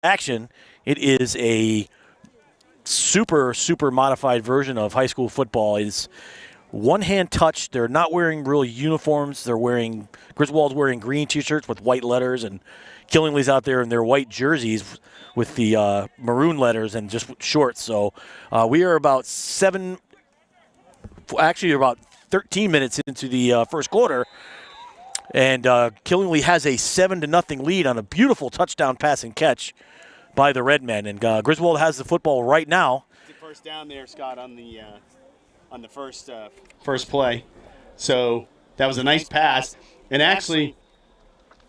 action. It is a super modified version of high school football. It's one-hand touch. They're not wearing real uniforms. Griswold's wearing green T-shirts with white letters, and Killingly's out there in their white jerseys with the maroon letters and just shorts. So we are about 13 minutes into the first quarter, and Killingly has a 7-0 lead on a beautiful touchdown pass and catch by the Redmen, and Griswold has the football right now. The first down there, Scott, on the first play. So that was a nice pass, and actually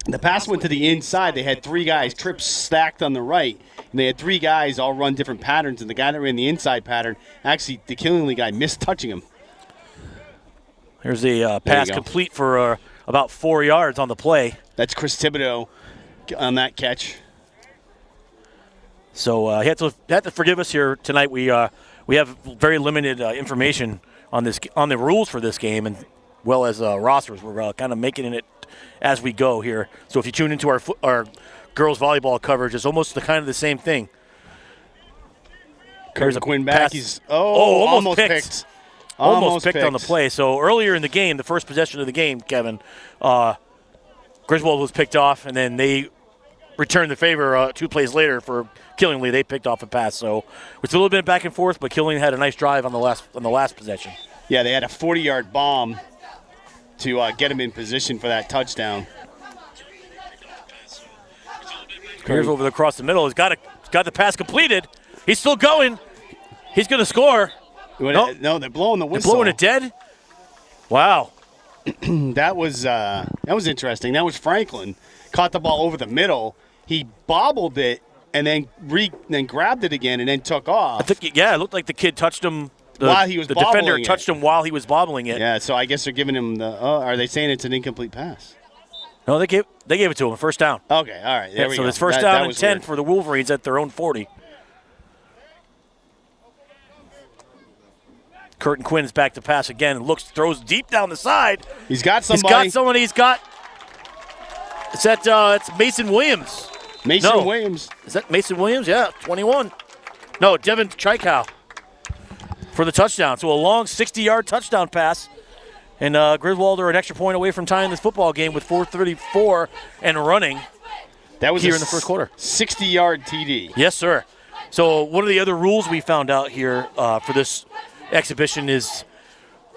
the pass went to the inside. They had three guys trips stacked on the right, and they had three guys all run different patterns, and the guy that ran the inside pattern, actually the Killingly guy missed touching him. There's a pass complete for about 4 yards on the play. That's Chris Thibodeau on that catch. So you have to forgive us here tonight. We have very limited information on the rules for this game, and well as rosters. We're kind of making it as we go here. So if you tune into our girls volleyball coverage, it's almost the same thing. There's Quinn back. He's almost picked. Almost picked on the play. So earlier in the game, the first possession of the game, Kevin, Griswold was picked off, and then they returned the favor 2 plays later for Killingly. They picked off a pass. So it's a little bit back and forth, but Killingly had a nice drive on the last possession. Yeah, they had a 40-yard bomb to get him in position for that touchdown. Here's over across the middle. He's got the pass completed. He's still going. He's going to score. No, they're blowing the whistle. They're blowing it dead? Wow. That was interesting. That was Franklin. Caught the ball over the middle. He bobbled it and then grabbed it again and then took off. I think, it looked like the kid touched him. While he was the defender touched him while he was bobbling it. Yeah, so I guess they're giving him are they saying it's an incomplete pass? No, they gave it to him, first down. Okay, all right. There we go. So it's first down and 10 for the Wolverines at their own 40. Curtin Quinn's back to pass again and throws deep down the side. He's got somebody. It's Mason Williams. Williams. Is that Mason Williams? Yeah, 21. No, Devin Tricow for the touchdown. So a long 60-yard touchdown pass. And Griswold are an extra point away from tying this football game with 4:34 and running. That was here in the first quarter. 60-yard TD. Yes, sir. So one of the other rules we found out here for this exhibition is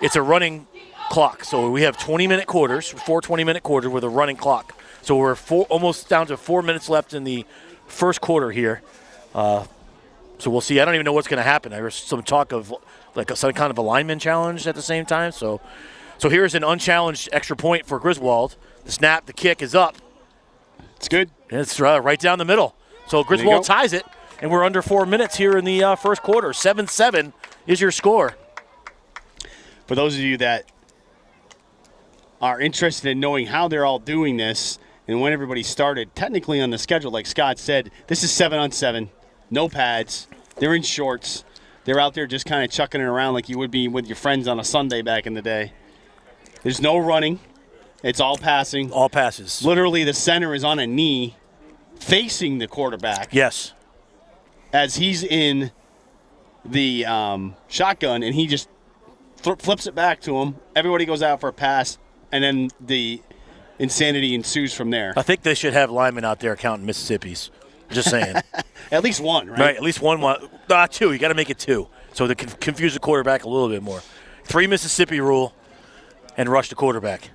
it's a running clock. So we have 20-minute quarters, 4 20-minute quarters with a running clock. So we're almost down to 4 minutes left in the first quarter here. So we'll see. I don't even know what's going to happen. There's some talk of some kind of a lineman challenge at the same time. So here's an unchallenged extra point for Griswold. The snap, the kick is up. It's good. And it's right down the middle. So Griswold ties it, and we're under 4 minutes here in the first quarter. 7-7 is your score. For those of you that are interested in knowing how they're all doing this and when everybody started, technically on the schedule, like Scott said, this is 7-on-7, no pads. They're in shorts. They're out there just kind of chucking it around like you would be with your friends on a Sunday back in the day. There's no running. It's all passing. All passes. Literally, the center is on a knee facing the quarterback. Yes. As he's in the shotgun, and he just flips it back to him. Everybody goes out for a pass, and then the insanity ensues from there. I think they should have linemen out there counting Mississippi's. Just saying. At least one, right? Right, at least one. Two. You got to make it 2. So they can confuse the quarterback a little bit more. 3 Mississippi rule and rush the quarterback.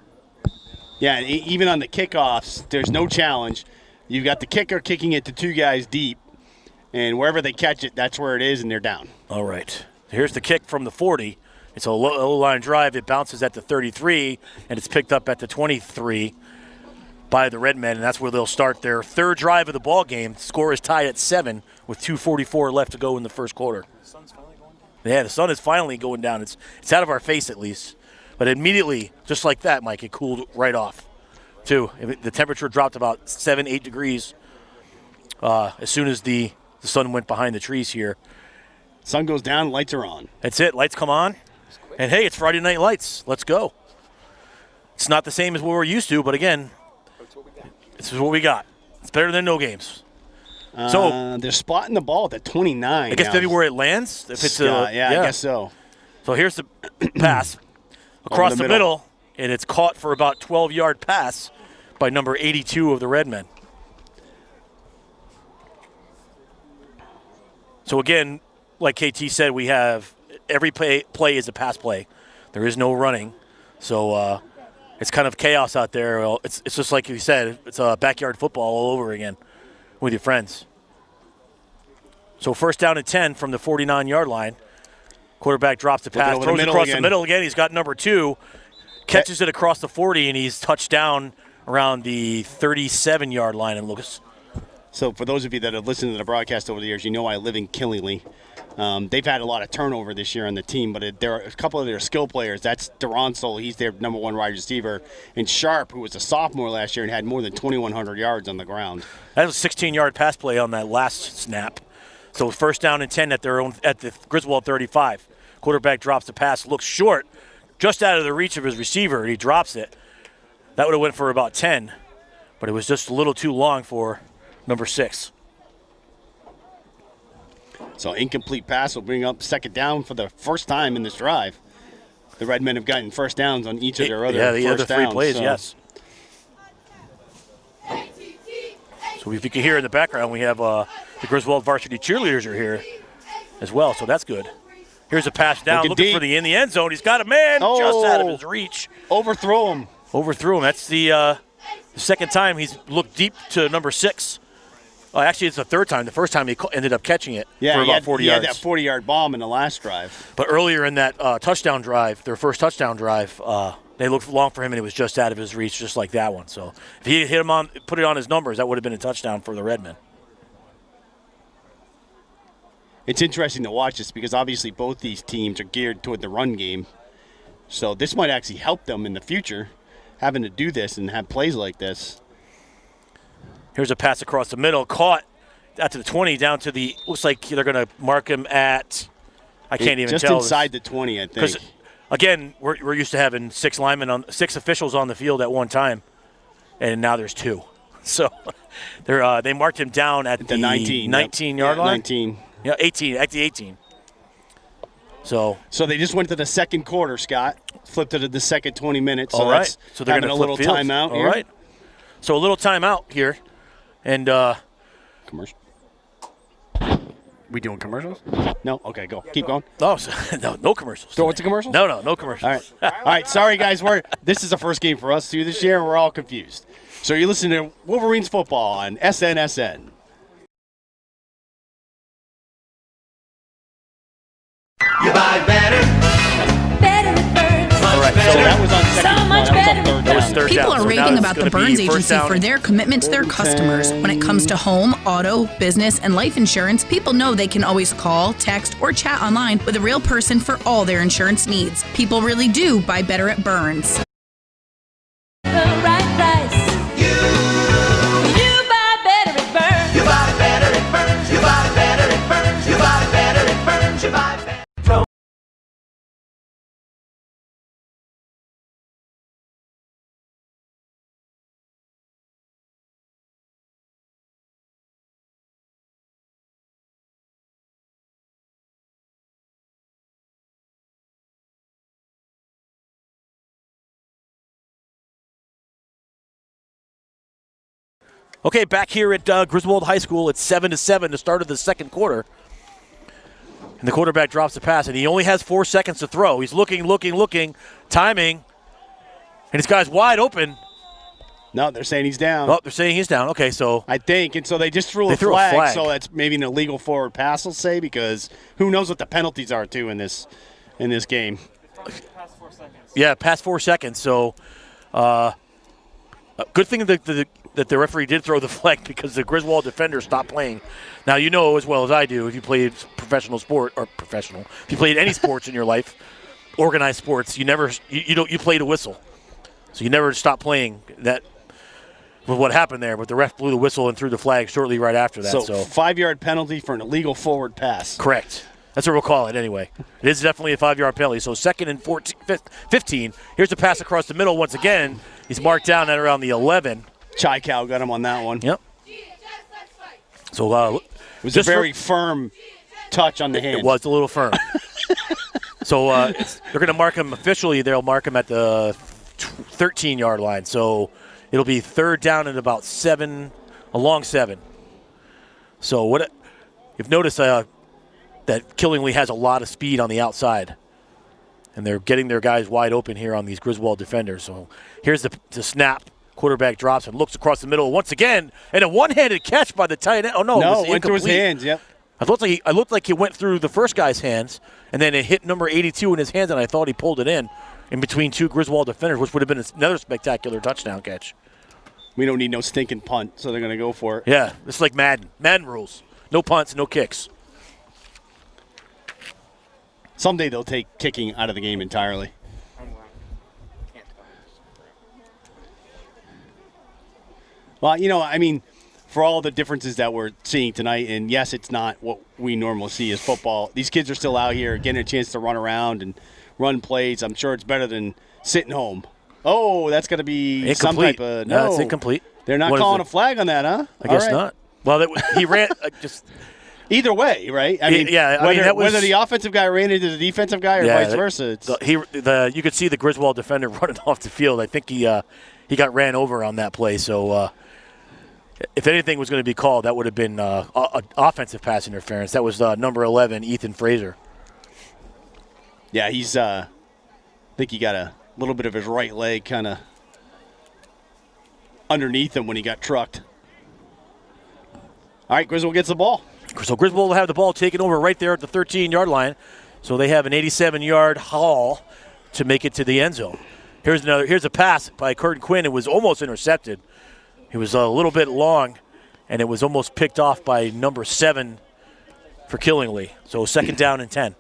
Yeah, even on the kickoffs, there's no challenge. You've got the kicker kicking it to 2 guys deep, and wherever they catch it, that's where it is, and they're down. All right. Here's the kick from the 40. It's a low-line drive. It bounces at the 33, and it's picked up at the 23 by the Redmen, and that's where they'll start their third drive of the ball game. The score is tied at 7 with 2:44 left to go in the first quarter. The sun's finally going down? Yeah, the sun is finally going down. It's out of our face at least. But immediately, just like that, Mike, it cooled right off, too. The temperature dropped about 7-8 degrees as soon as the sun went behind the trees here. Sun goes down, lights are on. That's it. Lights come on. And, hey, it's Friday Night Lights. Let's go. It's not the same as what we're used to, but, again, this is what we got. It's better than no games. They're spotting the ball at the 29. I guess now. maybe where it lands. If it's I guess so. So here's the pass across the middle, and it's caught for about 12-yard pass by number 82 of the Redmen. So again, like KT said, we have every play is a pass play. There is no running. So it's kind of chaos out there. Well, it's just like you said, it's backyard football all over again with your friends. So first down and 10 from the 49-yard line. Quarterback drops the pass, throws it across the middle again. He's got number 2, catches it across the 40, and he's touched down around the 37-yard line in Lucas. So for those of you that have listened to the broadcast over the years, you know I live in Killingly. They've had a lot of turnover this year on the team, but there are a couple of their skill players. That's Duronsel, he's their number 1 wide receiver, and Sharp, who was a sophomore last year and had more than 2,100 yards on the ground. That was a 16-yard pass play on that last snap. So first down and 10 at the Griswold 35. Quarterback drops the pass, looks short, just out of the reach of his receiver, and he drops it. That would have went for about 10, but it was just a little too long for number 6. So incomplete pass will bring up second down for the first time in this drive. The Redmen have gotten first downs on each of their other first downs. 3 plays, yes. So if you can hear in the background, we have the Griswold varsity cheerleaders are here as well, so that's good. Here's a pass down, looking for in the end zone. He's got a man just out of his reach. Overthrew him. That's the second time he's looked deep to number 6. Actually, it's the third time. The first time he ended up catching it for about 40 yards. He had that 40-yard bomb in the last drive. But earlier in that touchdown drive, their first touchdown drive, they looked long for him, and it was just out of his reach, just like that one. So if he hit him put it on his numbers, that would have been a touchdown for the Redmen. It's interesting to watch this because obviously both these teams are geared toward the run game. So this might actually help them in the future, having to do this and have plays like this. Here's a pass across the middle, caught out to the 20, down to the, looks like they're going to mark him at, I can't even tell. Just inside the 20, I think. Because, again, we're used to having 6 officials on the field at one time, and now there's 2. So they marked him down at the 19-yard line. 19. Yeah, 18, at the 18. So they just went to the second quarter, Scott. Flipped it to the second 20 minutes. All right. So they're going to a little timeout here. All right. So a little timeout here. And commercial. We doing commercials? No? Okay, go. Keep going. Oh, no commercials. So what's a commercial? No commercials. All right. Sorry, guys. This is the first game for us too this year, and we're all confused. So you're listening to Wolverines football on SNSN. You buy better it burns. All right, So that was on second. So much better. That was third People down. are So now raving it's about the gonna be Burns first Agency down. for their commitment to their customers. When it comes to home, auto, business, and life insurance, people know they can always call, text, or chat online with a real person for all their insurance needs. People really do buy better at Burns. The right price. You buy better it burns. You buy better it burns. You buy better it burns. You buy better it burns. You buy better. Okay, back here at Griswold High School, it's 7-7 to start of the second quarter. And the quarterback drops the pass, and he only has 4 seconds to throw. He's looking, timing, and his guy's wide open. No, they're saying he's down. Oh, they're saying he's down. Okay, so I think, and so they just threw a flag, so that's maybe an illegal forward pass, I'll say, because who knows what the penalties are, too, in this game. Past 4 seconds. Yeah, past 4 seconds. So good thing that the referee did throw the flag because the Griswold defender stopped playing. Now, you know as well as I do, if you played if you played any sports in your life, organized sports, you played a whistle. So you never stop playing. That was what happened there, but the ref blew the whistle and threw the flag shortly right after that. So 5-yard penalty for an illegal forward pass. Correct. That's what we'll call it anyway. It is definitely a 5-yard penalty. So 2nd and 15. Here's the pass across the middle once again. He's marked down at around the 11. Chai Cow got him on that one. Yep. So It was a very firm touch on the hand. It was a little firm. So they're going to mark him officially. They'll mark him at the 13-yard line. So it'll be third down and about 7, along 7. So what you've noticed that Killingly has a lot of speed on the outside, and they're getting their guys wide open here on these Griswold defenders. So here's the snap. Quarterback drops and looks across the middle once again, and a one-handed catch by the tight end. Oh no, it went through his hands. Yep. I looked like he went through the first guy's hands, and then it hit number 82 in his hands, and I thought he pulled it in between two Griswold defenders, which would have been another spectacular touchdown catch. We don't need no stinking punt, so they're going to go for it. Yeah, it's like Madden. Madden rules. No punts, no kicks. Someday they'll take kicking out of the game entirely. Well, for all the differences that we're seeing tonight, and yes, it's not what we normally see as football. These kids are still out here getting a chance to run around and run plays. I'm sure it's better than sitting home. Oh, that's got to be incomplete. Some type of no. It's incomplete. They're not calling a flag on that, huh? I guess not. Well, he ran just. Either way, right? Whether the offensive guy ran into the defensive guy or vice versa. You could see the Griswold defender running off the field. I think he got ran over on that play. So if anything was going to be called, that would have been offensive pass interference. That was number 11, Ethan Fraser. Yeah, he's. I think he got a little bit of his right leg kind of underneath him when he got trucked. All right, Griswold gets the ball. So Griswold will have the ball taken over right there at the 13-yard line. So they have an 87-yard haul to make it to the end zone. Here's a pass by Curtin Quinn. It was almost intercepted. It was a little bit long, and it was almost picked off by number 7 for Killingly. So second down and 10.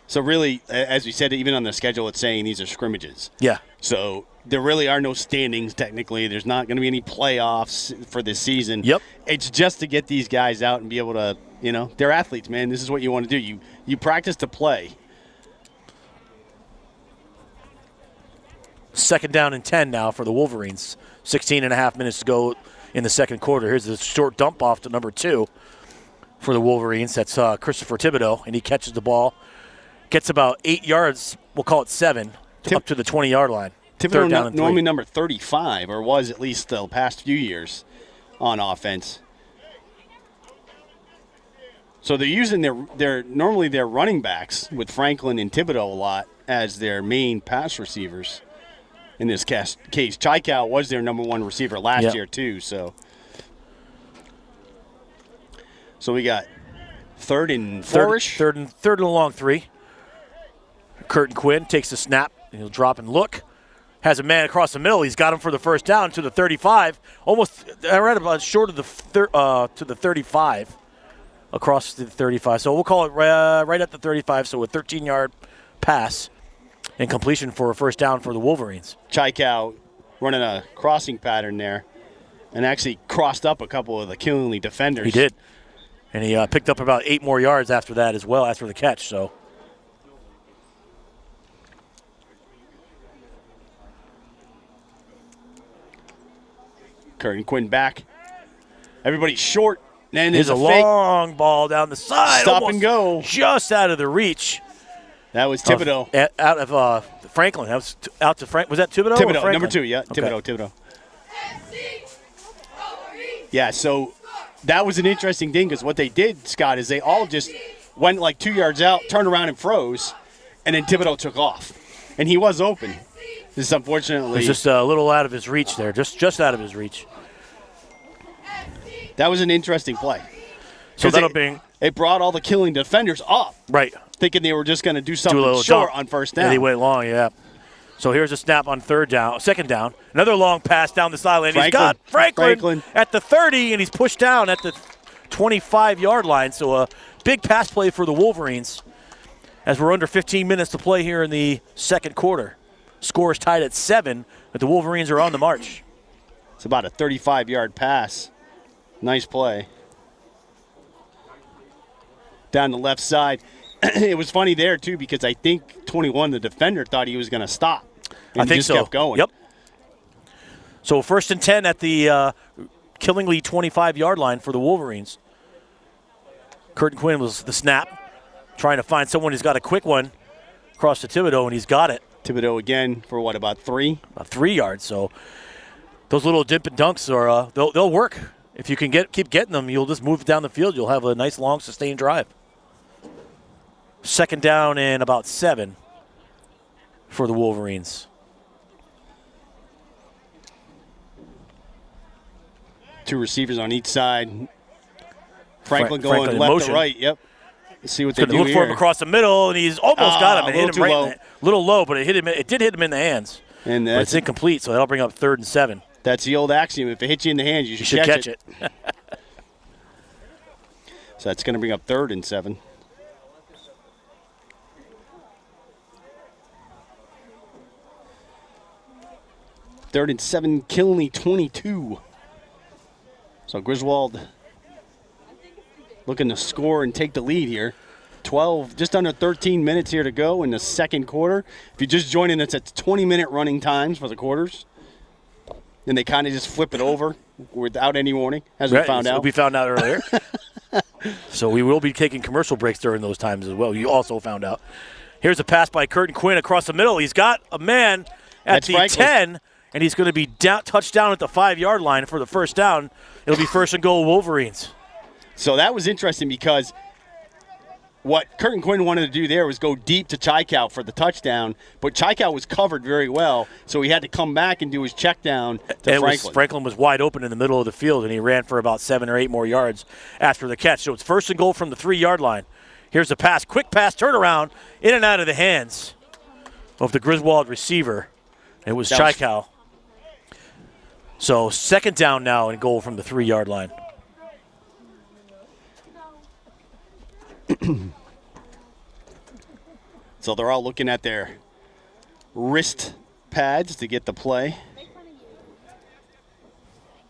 So really, as we said, even on the schedule, it's saying these are scrimmages. Yeah. So there really are no standings technically. There's not going to be any playoffs for this season. Yep. It's just to get these guys out and be able to, they're athletes, man. This is what you want to do. You practice to play. Second down and 10 now for the Wolverines. 16 and a half minutes to go in the second quarter. Here's the short dump off to number 2 for the Wolverines. That's Christopher Thibodeau, and he catches the ball. Gets about 8 yards, we'll call it 7, up to the 20-yard line. Thibodeau normally number 35, or was at least the past few years on offense. So they're using normally their running backs with Franklin and Thibodeau a lot as their main pass receivers. In this case, Chaikow was their number 1 receiver last year too. So we got third and 4-ish. Third and a long 3. Curtin Quinn takes the snap. He'll drop and look. Has a man across the middle. He's got him for the first down to the 35. Almost right about short of to the 35. Across the 35. So we'll call it right at the 35. So a 13-yard pass and completion for a first down for the Wolverines. Chaikow running a crossing pattern there and actually crossed up a couple of the Killingly defenders. He did. And he picked up about 8 more yards after that as well, after the catch. So. Curtin Quinn back. Everybody's short. And there's a long ball down the side. Stop and go. Just out of the reach. That was Thibodeau. Out of Franklin. That was out to Frank. Was that Thibodeau? Thibodeau, number 2, yeah. Okay. Thibodeau. Yeah, so that was an interesting thing because what they did, Scott, is they all just went like 2 yards out, turned around and froze, and then Thibodeau took off. And he was open. This is unfortunately. It's just a little out of his reach there, just out of his reach. That was an interesting play. So it brought all the Killing defenders up. Right. Thinking they were just going to do something short on first down. And he went long, yeah. So here's a snap on second down. Another long pass down the sideline. He's got Franklin at the 30, and he's pushed down at the 25-yard line. So a big pass play for the Wolverines as we're under 15 minutes to play here in the second quarter. Score is tied at 7, but the Wolverines are on the march. It's about a 35-yard pass. Nice play. Down the left side. It was funny there, too, because I think 21, the defender, thought he was going to stop. And I think just so. Kept going. Yep. So 1st and 10 at the Killingly 25-yard line for the Wolverines. Curtin Quinn was the snap, trying to find someone who's got a quick one across to Thibodeau, and he's got it. Thibodeau again for what, about 3? About 3 yards. So those little dip and dunks are they'll work. If you can keep getting them, you'll just move down the field. You'll have a nice, long, sustained drive. 2nd down and about 7 for the Wolverines. Two receivers on each side. Franklin going Franklin in left motion. to right. Yep. Let's see what they Going to do look for him here. across the middle, and he's almost got him. It hit him right low. in the, little low, but it hit him. It did hit him in the hands. And But it's incomplete, so that'll bring up 3rd and 7. that's the old axiom. If it hits you in the hands, you You should should catch it. it. So that's going to bring up 3rd and 7. Third and 7, Killenly 22. So Griswold looking to score and take the lead here. 12, just under 13 minutes here to go in the second quarter. If you're just joining us, it's 20-minute running times for the quarters. Then they kind of just flip it over without any warning, as we found out. We found out earlier. So we will be taking commercial breaks during those times as well. You also found out. Here's a pass by Curtin Quinn across the middle. He's got a man at That's the Franklin. 10, and he's going to be touchdown at the 5-yard line for the first down. It'll be 1st and goal Wolverines. So that was interesting because what Curtin Quinn wanted to do there was go deep to Chaikow for the touchdown, but Chaikow was covered very well, so he had to come back and do his check down to Franklin. Franklin was wide open in the middle of the field, and he ran for about 7 or 8 more yards after the catch. So it's 1st and goal from the 3-yard line. Here's the pass, quick pass, turnaround, in and out of the hands of the Griswold receiver. It was Chaikow. So 2nd down now and goal from the 3-yard line. So they're all looking at their wrist pads to get the play.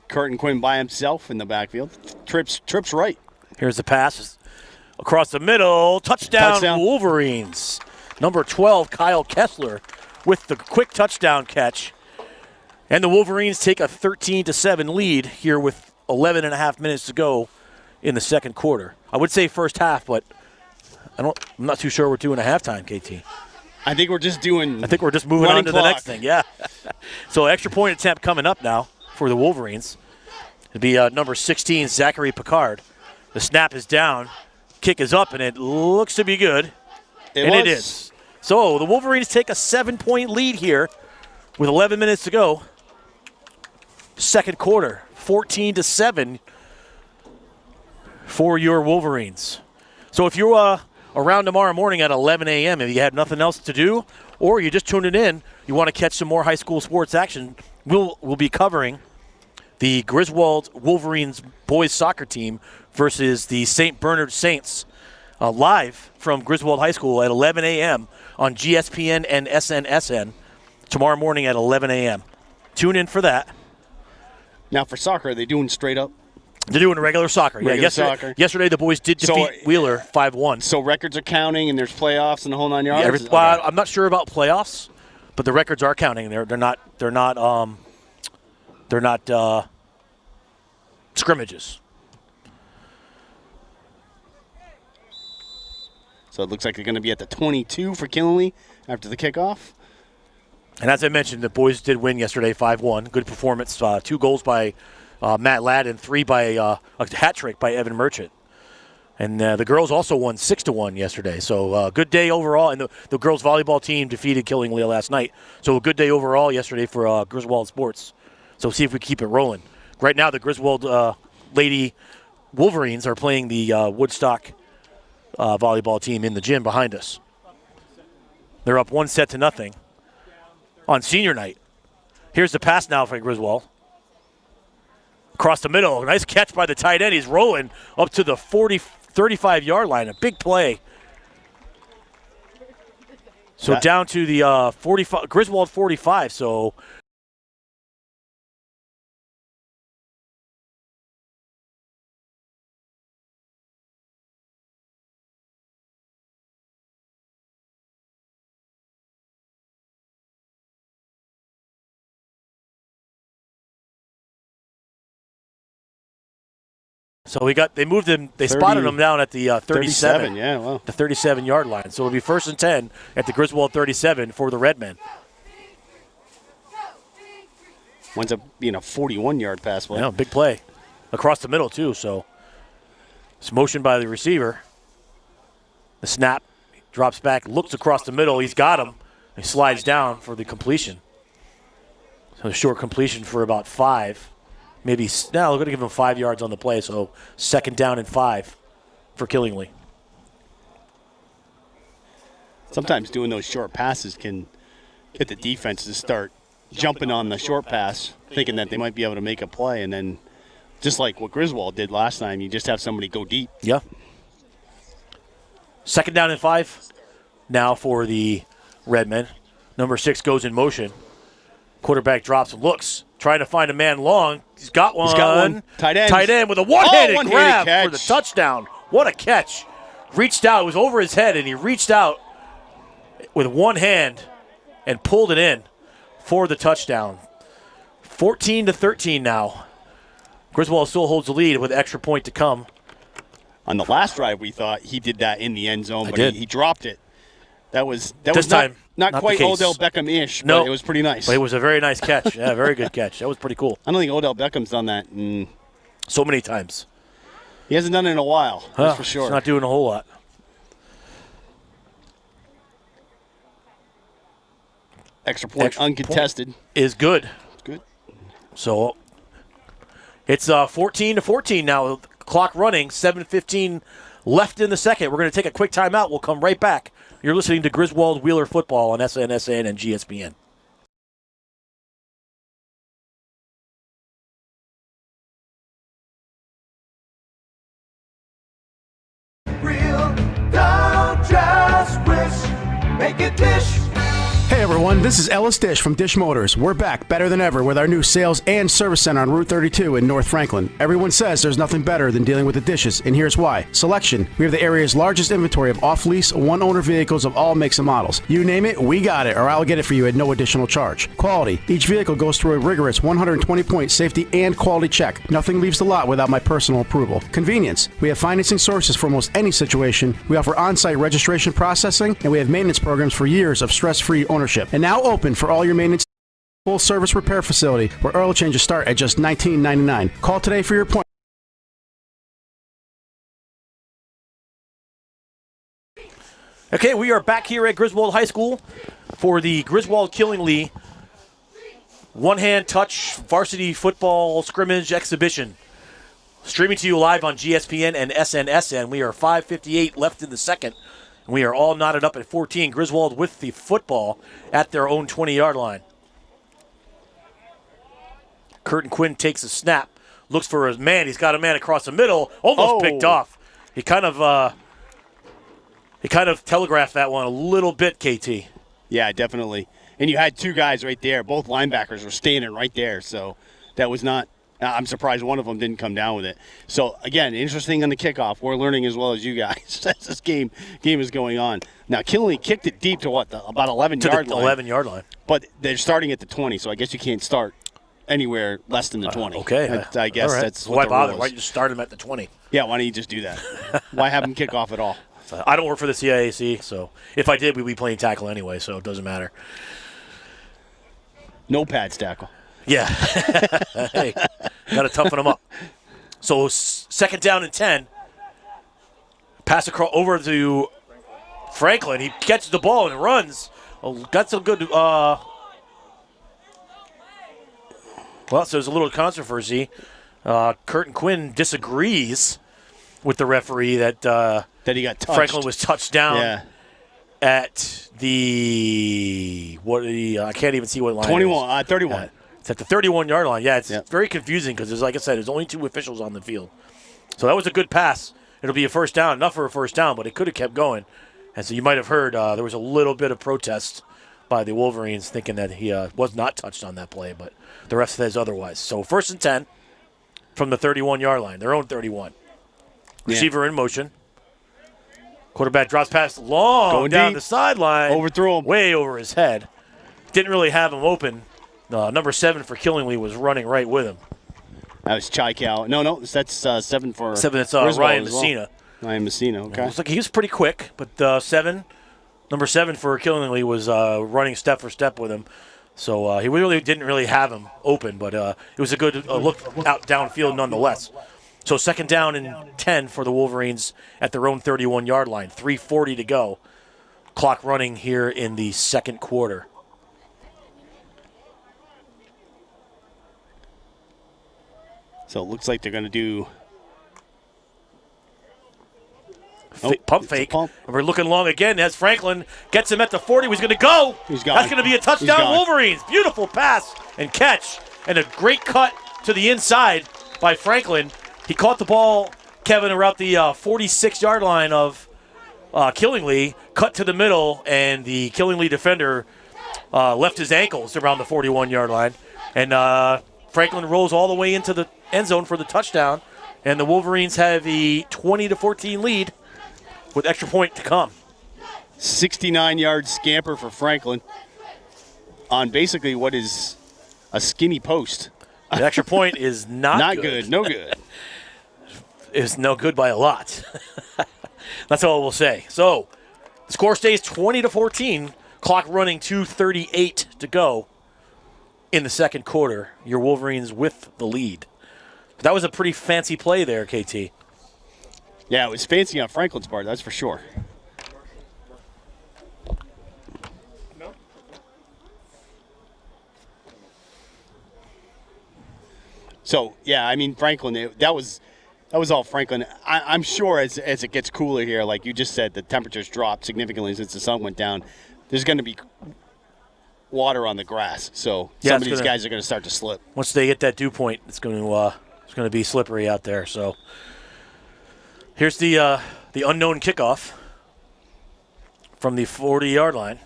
Curtin Quinn by himself in the backfield. Trips right. Here's the pass across the middle. Touchdown. Wolverines. Number 12, Kyle Kessler, with the quick touchdown catch. And the Wolverines take a 13-7 lead here with 11 and a half minutes to go in the second quarter. I would say first half, but I'm not too sure we're doing a halftime, KT. I think we're just moving on to the next thing, yeah. So extra point attempt coming up now for the Wolverines. It'll be number 16, Zachary Picard. The snap is down, kick is up, and it looks to be good. It is. So the Wolverines take a 7-point lead here with 11 minutes to go. Second quarter, 14-7 for your Wolverines. So if you're around tomorrow morning at 11 a.m., if you have nothing else to do, or you just tuned it in, you want to catch some more high school sports action, we'll be covering the Griswold Wolverines boys soccer team versus the St. Bernard Saints live from Griswold High School at 11 a.m. on GSPN and SNSN tomorrow morning at 11 a.m. Tune in for that. Now for soccer, are they doing straight up? They're doing regular soccer. Soccer. Yesterday the boys did defeat Wheeler 5-1. So records are counting, and there's playoffs and the whole 9 yards. I'm not sure about playoffs, but the records are counting. They're not scrimmages. So it looks like they're going to be at the 22 for Killenly after the kickoff. And as I mentioned, the boys did win yesterday 5-1. Good performance. 2 goals by Matt Ladd and 3 by a hat trick by Evan Merchant. And the girls also won 6-1 yesterday. So good day overall. And the girls volleyball team defeated Killingly last night. So a good day overall yesterday for Griswold Sports. So see if we keep it rolling. Right now the Griswold Lady Wolverines are playing the Woodstock volleyball team in the gym behind us. They're up 1-0 on senior night. Here's the pass now for Griswold. Across the middle. Nice catch by the tight end. He's rolling up to the 35-yard line. A big play. So down to the 45, Griswold 45. So So they moved him. They spotted him down at the 37. Yeah, wow. The 37-yard line. So it'll be 1st and 10 at the Griswold 37 for the Redmen. Winds up being a 41-yard pass play. Yeah, big play. Across the middle, too. So it's motion by the receiver. The snap, drops back, looks across the middle. He's got him. He slides down for the completion. So a short completion for about 5. Maybe, now we're going to give him 5 yards on the play, so 2nd down and 5 for Killingly. Sometimes doing those short passes can get the defense to start jumping on the short pass, thinking that they might be able to make a play, and then just like what Griswold did last time, you just have somebody go deep. Yeah. 2nd down and 5 now for the Redmen. Number 6 goes in motion. Quarterback drops and looks. Trying to find a man long. He's got one. Tight end. Tight end with a one-handed grab catch for the touchdown. What a catch. Reached out. It was over his head, and he reached out with one hand and pulled it in for the touchdown. 14-13 now. Griswold still holds the lead with an extra point to come. On the last drive, we thought he did that in the end zone, but he dropped it. That was not quite Odell Beckham-ish, but it was pretty nice. But it was a very nice catch. Yeah, very good catch. That was pretty cool. I don't think Odell Beckham's done that so many times. He hasn't done it in a while, that's for sure. He's not doing a whole lot. Extra point uncontested. Is good. Good. So it's 14-14 now. Clock running, 7:15 left in the second. We're going to take a quick timeout. We'll come right back. You're listening to Griswold Wheeler Football on SNSN and GSPN. Real, don't just wish, make a dish. Hey everyone, this is Ellis Dish from Dish Motors. We're back better than ever with our new sales and service center on Route 32 in North Franklin. Everyone says there's nothing better than dealing with the dishes, and here's why. Selection. We have the area's largest inventory of off-lease, one-owner vehicles of all makes and models. You name it, we got it, or I'll get it for you at no additional charge. Quality. Each vehicle goes through a rigorous 120-point safety and quality check. Nothing leaves the lot without my personal approval. Convenience. We have financing sources for almost any situation. We offer on-site registration processing, and we have maintenance programs for years of stress-free ownership. And now open for all your maintenance. Full service repair facility where oil changes start at just $19.99. Call today for your appointment. Okay, we are back here at Griswold High School for the Griswold Killingly one-hand touch varsity football scrimmage exhibition. Streaming to you live on GSPN and SNSN. We are 5:58 left in the second. We are all knotted up at 14. Griswold with the football at their own 20-yard line. Curtin Quinn takes a snap, looks for his man. He's got a man across the middle, almost picked off. He kind of telegraphed that one a little bit, KT. Yeah, definitely. And you had two guys right there. Both linebackers were standing right there, so that was not. I'm surprised one of them didn't come down with it. So, again, interesting on the kickoff. We're learning as well as you guys as this game is going on. Now, Killingly kicked it deep to about 11-yard line. 11-yard line. But they're starting at the 20, so I guess you can't start anywhere less than the 20. Okay. I guess right. that's why what the bother? rule Why is. don't you just start him at the 20? Yeah, why don't you just do that? Why have them kick off at all? I don't work for the CIAC, so if I did, we'd be playing tackle anyway, so it doesn't matter. No pads tackle. Yeah. Hey, got to toughen them up. So 2nd down and 10. Pass across over to Franklin. He catches the ball and runs. Oh, got some good. Well, so there's a little controversy. Curtin Quinn disagrees with the referee that he got touched. Franklin was touched down at the I can't even see what line. 31. It's at the 31-yard line. Yeah, it's very confusing because, like I said, there's only 2 officials on the field. So that was a good pass. It'll be a first down, enough for a first down, but it could have kept going. And so you might have heard there was a little bit of protest by the Wolverines thinking that he was not touched on that play, but the ref says otherwise. So 1st and 10 from the 31-yard line, their own 31. Receiver in motion. Quarterback drops past long going down deep. the sideline. Overthrew him. Way over his head. Didn't really have him open. Number 7 for Killingly was running right with him. That was Chai-Cal. No, that's 7 for 7, it's Griswold Ryan as well. Messina. Ryan Messina, okay. Looks like he was pretty quick, but number 7 for Killingly was running step for step with him. So he really didn't have him open, but it was a good look out downfield nonetheless. So 2nd down and 10 for the Wolverines at their own 31-yard line. 3:40 to go. Clock running here in the 2nd quarter. So it looks like they're going to do Pump fake. Pump. And we're looking long again as Franklin gets him at the 40. He's going to go. He's gone. That's going to be a He's touchdown, gone. Wolverines. Beautiful pass and catch. And a great cut to the inside by Franklin. He caught the ball, Kevin, around the 46-yard line of Killingly, cut to the middle, and the Killingly defender left his ankles around the 41-yard line. And Franklin rolls all the way into the end zone for the touchdown. And the Wolverines have a 20-14 lead with extra point to come. 69-yard scamper for Franklin on basically what is a skinny post. The extra point is not good. No good. It's no good by a lot. That's all we'll say. So the score stays 20-14. Clock running 2:38 to go in the 2nd quarter. Your Wolverines with the lead. That was a pretty fancy play there, KT. Yeah, it was fancy on Franklin's part, that's for sure. So, yeah, I mean, Franklin, that was all Franklin. I'm sure as it gets cooler here, like you just said, the temperatures dropped significantly since the sun went down. There's going to be water on the grass, so some of these guys are going to start to slip. Once they hit that dew point, it's going to be slippery out there. So here's the unknown kickoff from the 40-yard line,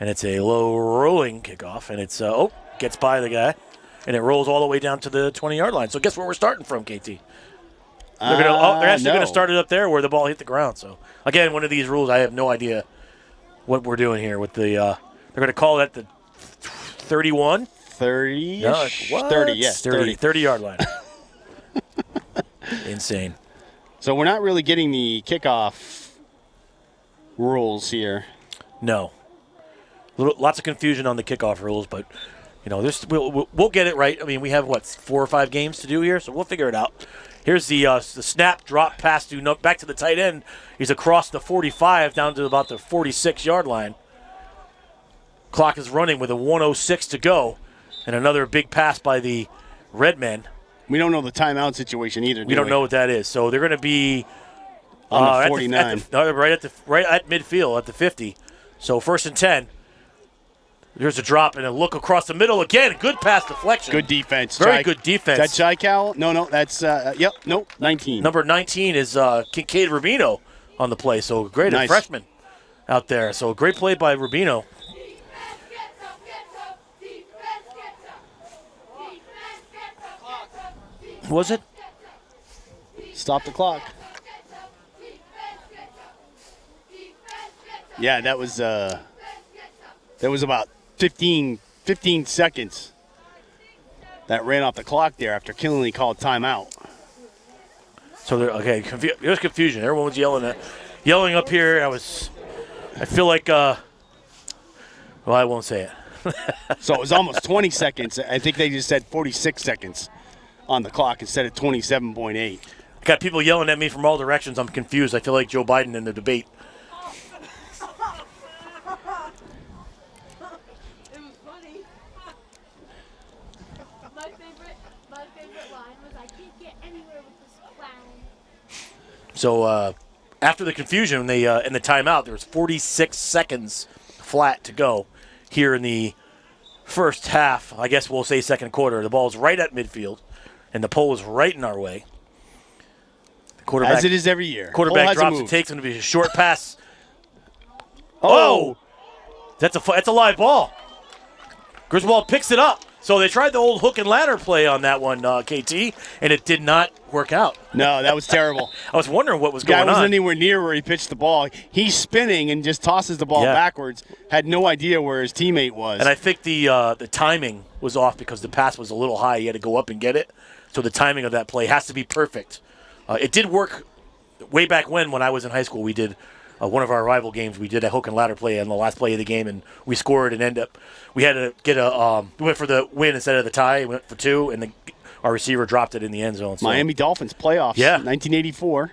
and it's a low rolling kickoff, and it's gets by the guy. And it rolls all the way down to the 20-yard line. So guess where we're starting from, KT? They're actually going to start it up there where the ball hit the ground. So, again, one of these rules, I have no idea what we're doing here with the they're going to call that the 31? 30? No, 30, yes. 30-yard line. Insane. So we're not really getting the kickoff rules here. No. Lots of confusion on the kickoff rules, but we'll get it right. I mean, we have 4 or 5 games to do here, so we'll figure it out. Here's the snap, drop, pass back to the tight end. He's across the 45 down to about the 46-yard line. Clock is running with a 1:06 to go, and another big pass by the Redmen. We don't know the timeout situation either. We don't know what that is. So they're going to be on the 49, right at midfield at the 50. So 1st and 10. There's a drop and a look across the middle again. Good pass deflection. Good defense. Very good defense. Is that Chai-Cal? No, that's 19. Number 19 is Kincaid Rubino on the play. So great, nice. A freshman out there. So great play by Rubino. Was it? Stop the clock. Yeah, that was about 15 seconds that ran off the clock there after Killingly called timeout. So there's confusion. Everyone was yelling up here. I feel like I won't say it. So it was almost 20 seconds. I think they just said 46 seconds on the clock instead of 27.8. Got people yelling at me from all directions. I'm confused. I feel like Joe Biden in the debate. So after the confusion, in the timeout, there was 46 seconds flat to go here in the first half. I guess we'll say 2nd quarter. The ball's right at midfield, and the pole is right in our way. The quarterback, as it is every year. Quarterback drops and takes. Going to be a short pass. Oh! That's a live ball. Griswold picks it up. So they tried the old hook and ladder play on that one, KT, and it did not work out. No, that was terrible. I was wondering what was Guy going wasn't on. anywhere near where he pitched the ball. He's spinning and just tosses the ball backwards. Had no idea where his teammate was. And I think the timing was off because the pass was a little high. He had to go up and get it. So the timing of that play has to be perfect. It did work way back when I was in high school. We did one of our rival games. We did a hook and ladder play on the last play of the game, and we scored and we had to get we went for the win instead of the tie. We went for 2, and our receiver dropped it in the end zone. So. Miami Dolphins playoffs, 1984.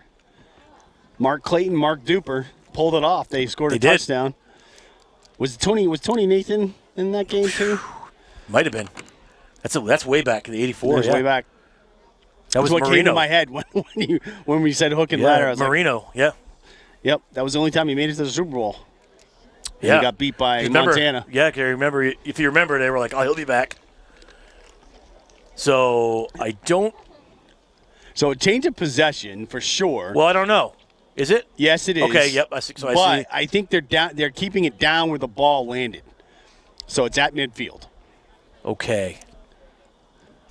Mark Clayton, Mark Duper pulled it off. They scored a touchdown. Was Tony Nathan in that game too? Might have been. That's way back in the '84. That's way back. That was what Marino. came to my head when we said hook and ladder. I was Marino, Yep, that was the only time he made it to the Super Bowl. And he got beat by Montana. Yeah, I remember. If you remember, they were like, "Oh, he'll be back." So I don't. So a change of possession for sure. Well, I don't know. Is it? Yes, it is. Okay. Yep. So I see. I think they're down. They're keeping it down where the ball landed. So it's at midfield. Okay.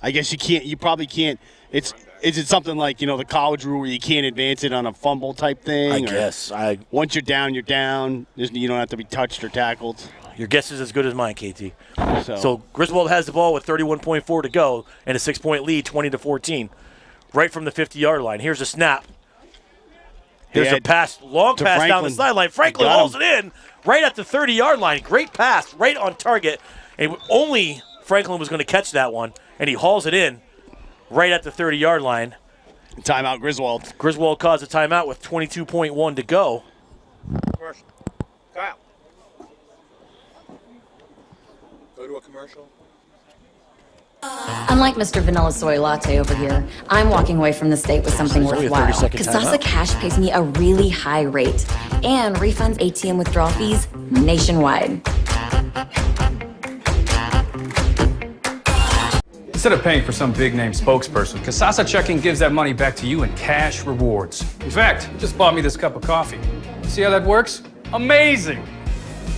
I guess you can't. You probably can't. Is it something like the college rule where you can't advance it on a fumble type thing? I guess. Once you're down, you're down. You don't have to be touched or tackled. Your guess is as good as mine, KT. So Griswold has the ball with 31.4 to go and a 6-point lead, 20-14, right from the 50-yard line. Here's a snap. Here's a pass, long pass down the sideline. Franklin hauls it in right at the 30-yard line. Great pass, right on target. And only Franklin was going to catch that one, and he hauls it in right at the 30-yard line. Timeout, Griswold. Griswold caused a timeout with 22.1 to go. Commercial. Kyle. Go to a commercial. Unlike Mr. Vanilla Soy Latte over here, I'm walking away from the state with something So it's only a worthwhile. 30-second Kasasa timeout. Cash pays me a really high rate and refunds ATM withdrawal fees nationwide. Instead of paying for some big-name spokesperson, Kasasa Checking gives that money back to you in cash rewards. In fact, it just bought me this cup of coffee. See how that works? Amazing!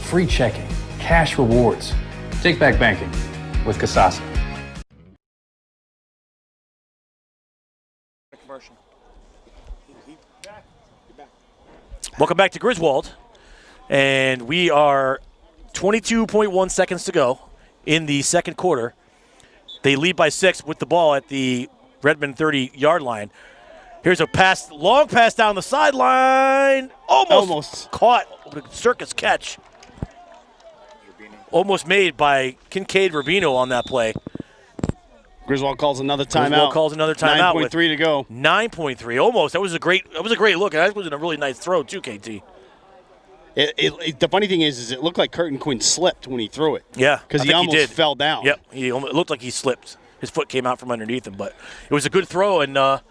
Free checking, cash rewards. Take back banking with Kasasa. Commercial. Welcome back to Griswold. And we are 22.1 seconds to go in the second quarter. They lead by 6 with the ball at the Redmond 30-yard line. Here's a pass, long pass down the sideline. Almost caught. Circus catch. Almost made by Kincaid Rubino on that play. Griswold calls another timeout. Griswold calls another timeout. 9.3 to go. 9.3, almost. That was a great look. And that was a really nice throw too, KT. The funny thing is it looked like Curtin Quinn slipped when he threw it. Yeah, because he almost fell down. Yep, it looked like he slipped. His foot came out from underneath him, but it was a good throw, and it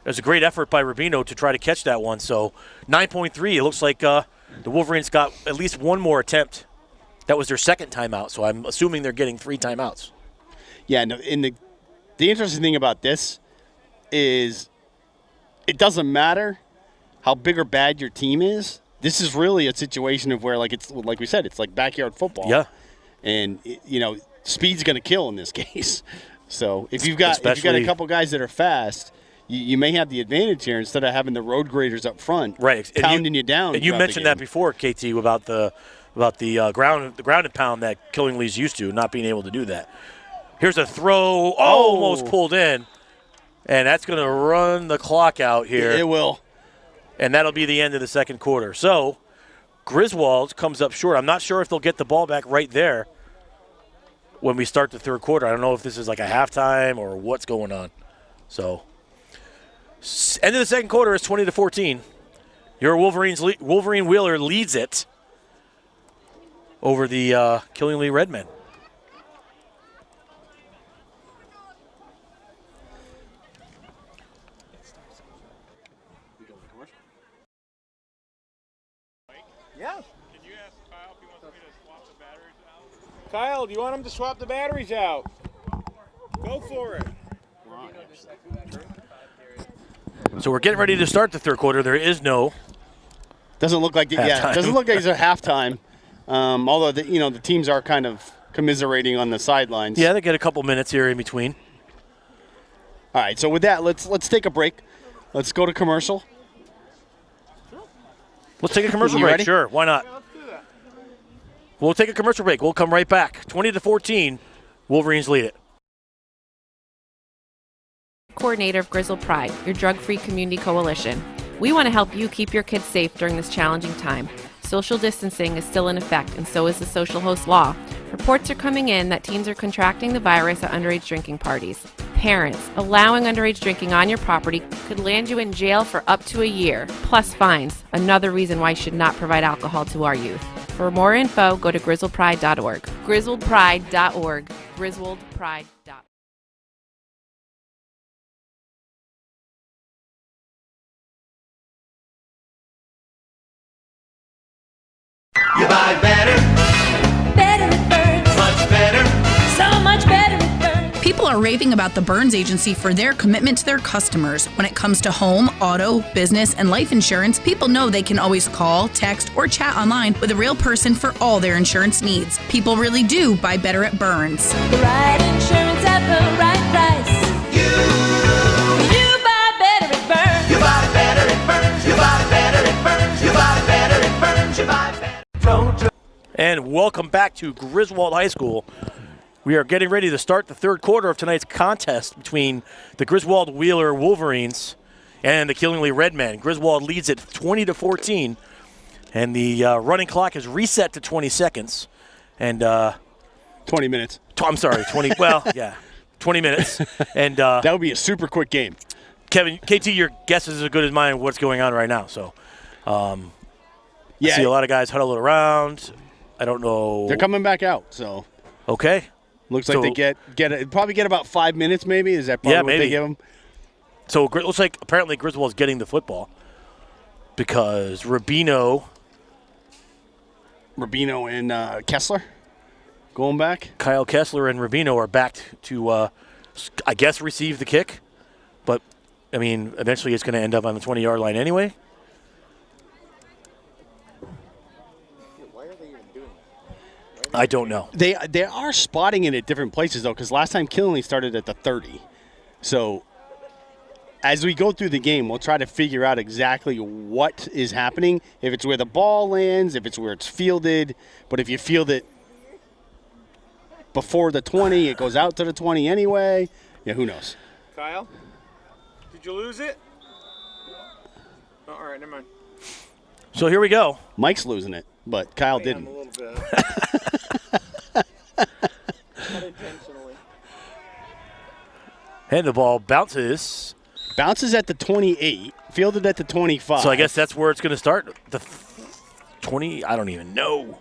was a great effort by Rubino to try to catch that one. So 9.3, it looks like the Wolverines got at least one more attempt. That was their second timeout, so I'm assuming they're getting 3 timeouts. Yeah, no, and the interesting thing about this is it doesn't matter how big or bad your team is. This is really a situation of where, like we said, it's like backyard football. Yeah. And speed's going to kill in this case. So if you've got a couple guys that are fast, you may have the advantage here instead of having the road graders up front, right, pounding you down. And you mentioned that before, KT, about the ground and pound that Killingly's used to, not being able to do that. Here's a throw, almost pulled in, and that's going to run the clock out here. It will. And that'll be the end of the second quarter. So Griswold comes up short. I'm not sure if they'll get the ball back right there when we start the third quarter. I don't know if this is like a halftime or what's going on. So end of the second quarter is 20-14. Your Wolverine Wheeler leads it over the Killingly Redmen. Yeah. Can you ask Kyle if he wants me to swap the batteries out? Kyle, do you want him to swap the batteries out? Go for it. So we're getting ready to start the third quarter. There is no doesn't look like halftime. doesn't look like it's a halftime. Although the teams are kind of commiserating on the sidelines. Yeah, they get a couple minutes here in between. All right, so with that, let's take a break. Let's go to commercial. Let's take a commercial You break. ready? Sure, why not? We'll take a commercial break. We'll come right back. 20-14, Wolverines lead it. Coordinator of Griswold Pride, your drug-free community coalition. We want to help you keep your kids safe during this challenging time. Social distancing is still in effect, and so is the social host law. Reports are coming in that teens are contracting the virus at underage drinking parties. Parents, allowing underage drinking on your property could land you in jail for up to a year, plus fines. Another reason why you should not provide alcohol to our youth. For more info, go to griswoldpride.org. griswoldpride.org. griswoldpride.org. You buy better, Better it burns. much better. So much better it burns. People are raving about the Burns Agency for their commitment to their customers. When it comes to home, auto, business, and life insurance, people know they can always call, text, or chat online with a real person for all their insurance needs. People really do buy better at Burns. The right insurance at the right price. You buy better it burns. You buy better, it burns. You buy better, it burns. You buy better, it burns. You buy better. Don't you? And welcome back to Griswold High School. We are getting ready to start the third quarter of tonight's contest between the Griswold Wheeler Wolverines and the Killingly Redmen. Griswold leads at 20-14, and the running clock is reset to 20 seconds. And 20 minutes. I'm sorry, 20. Well, yeah, 20 minutes. And That would be a super quick game. Kevin, KT, your guess is as good as mine. What's going on right now? So, I see a lot of guys huddled around. I don't know. They're coming back out, so Okay. looks like So- they probably get about 5 minutes. Maybe is that probably what maybe. they give them? So it looks like apparently Griswold's getting the football because Rubino and Kessler going back. Kyle Kessler and Rubino are back to, I guess, receive the kick. But, I mean, eventually it's going to end up on the 20-yard line anyway. I don't know. They are spotting it at different places though, because last time Killingly started at the 30. So as we go through the game, we'll try to figure out exactly what is happening. If it's where the ball lands, if it's where it's fielded. But if you field it before the 20, it goes out to the 20 anyway. Yeah, who knows? Kyle, did you lose it? Oh, all right, never mind. So here we go. Mike's losing it, but Kyle A didn't. little bit. Unintentionally. And the ball bounces. Bounces at the 28, fielded at the 25. So I guess that's where it's going to start. The 20, I don't even know.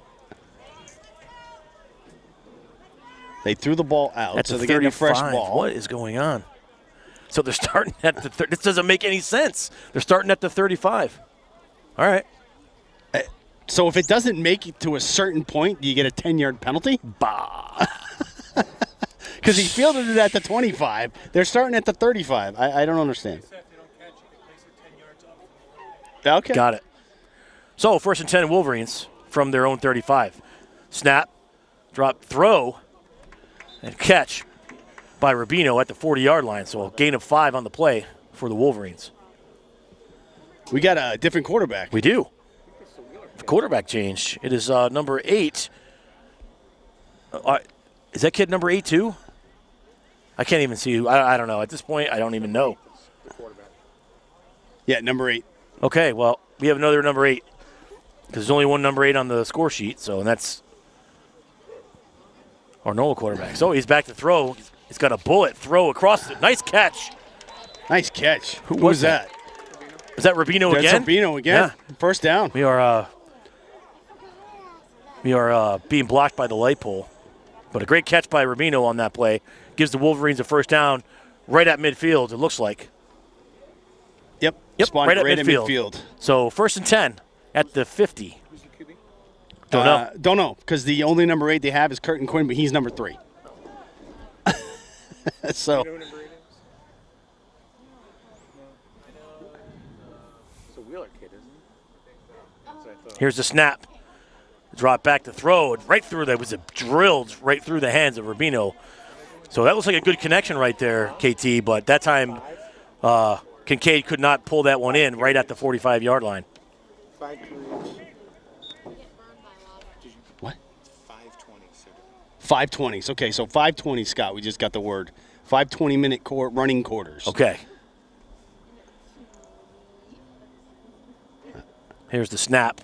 They threw the ball out, That's so a they're getting a fresh 35. ball. What is going on? So they're starting at the this doesn't make any sense. They're starting at the 35. All right. So if it doesn't make it to a certain point, do you get a 10-yard penalty? Bah. Because he fielded it at the 25. They're starting at the 35. I don't understand. Okay. Got it. So first and 10 Wolverines from their own 35. Snap, drop, throw, and catch by Rubino at the 40-yard line. So a gain of 5 on the play for the Wolverines. We got a different quarterback. We do. The quarterback change. It is number 8. Is that kid number 8 too? I can't even see who. I don't know. At this point, I don't even know. Yeah, number 8. Okay, well, we have another number 8 because there's only one number 8 on the score sheet. So, and that's our normal quarterback. So he's back to throw. He's got a bullet throw across it. Nice catch. Nice catch. Who was was that? Is that Rubino That's again? Rubino again. Yeah. First down. We are being blocked by the light pole. But a great catch by Rubino on that play. Gives the Wolverines a first down right at midfield, it looks like. Yep. Yep, Spawned right at at midfield. midfield. So first and 10 at the 50. Don't know. Don't know, because the only number 8 they have is Curtin Quinn, but he's number 3. So You know who number 8 is? It's a Wheeler kid, isn't it? That's what I thought. Here's the snap. Drop back to throw, and right through that was drilled right through the hands of Rubino. So that looks like a good connection right there, KT, but that time Kincaid could not pull that one in right at the 45-yard line. 5 threes. What? 5:20. 5:20s. Okay, so 5:20, Scott. We just got the word. 5:20-minute running quarters. Okay. Here's the snap.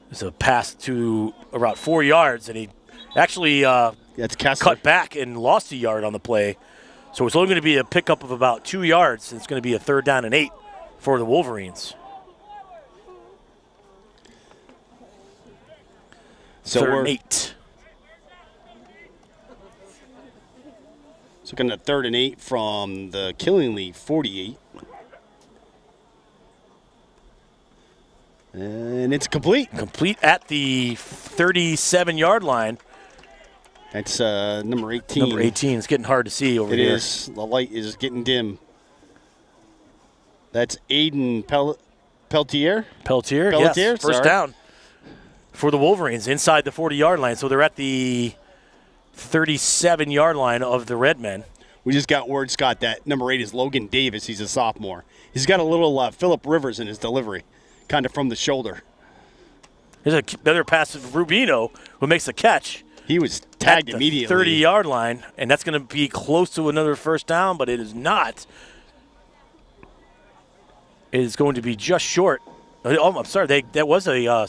It's a pass to around 4 yards, and he actually That's Kessler. cut back and lost a yard on the play. So it's only going to be a pickup of about 2 yards, and it's going to be a 3rd down and 8 for the Wolverines. So 3rd we're and 8. So looking at 3rd and 8 from the Killingly 48. And it's complete. Complete at the 37-yard line. That's number 18. Number 18. It's getting hard to see over It here. is. The light is getting dim. That's Aiden Peltier. Peltier, Pelletier, yes. First sorry. down for the Wolverines inside the 40-yard line. So they're at the 37-yard line of the Redmen. We just got word, Scott, that number 8 is Logan Davis. He's a sophomore. He's got a little Phillip Rivers in his delivery, kind of from the shoulder. There's another pass of Rubino who makes a catch. He was tagged at the immediately. 30-yard line, and that's going to be close to another first down, but it is not. It is going to be just short. Oh, I'm sorry. That was a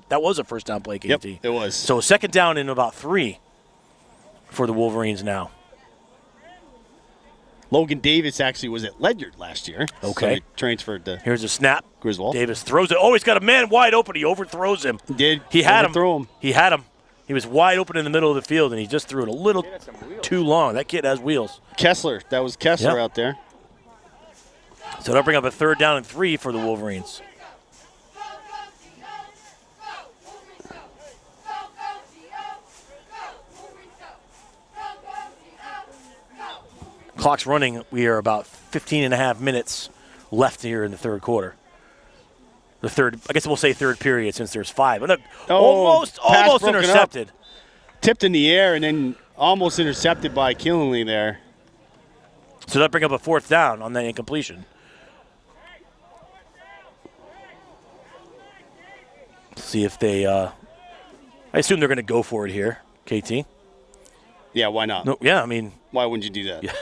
that was a first down play, KT. Yep, it was. So 2nd down in about 3 for the Wolverines now. Logan Davis actually was at Ledyard last year. Okay. So he transferred to Here's a snap. Griswold. Davis throws it. Oh, he's got a man wide open. He overthrows him. He had him. He had him. He was wide open in the middle of the field, and he just threw it a little too long. That kid has wheels. Kessler. That was Kessler Yep. out there. So they'll bring up a 3rd down and 3 for the Wolverines. Clock's running. We are about 15 and a half minutes left here in the 3rd quarter. The 3rd, I guess we'll say 3rd period since there's 5. Almost broken intercepted. up. Tipped in the air and then almost intercepted by Killingly there. So they'll bring up a 4th down on that incompletion. See if they, I assume they're going to go for it here, KT. Yeah, why not? No, yeah, I mean. Why wouldn't you do that? Yeah.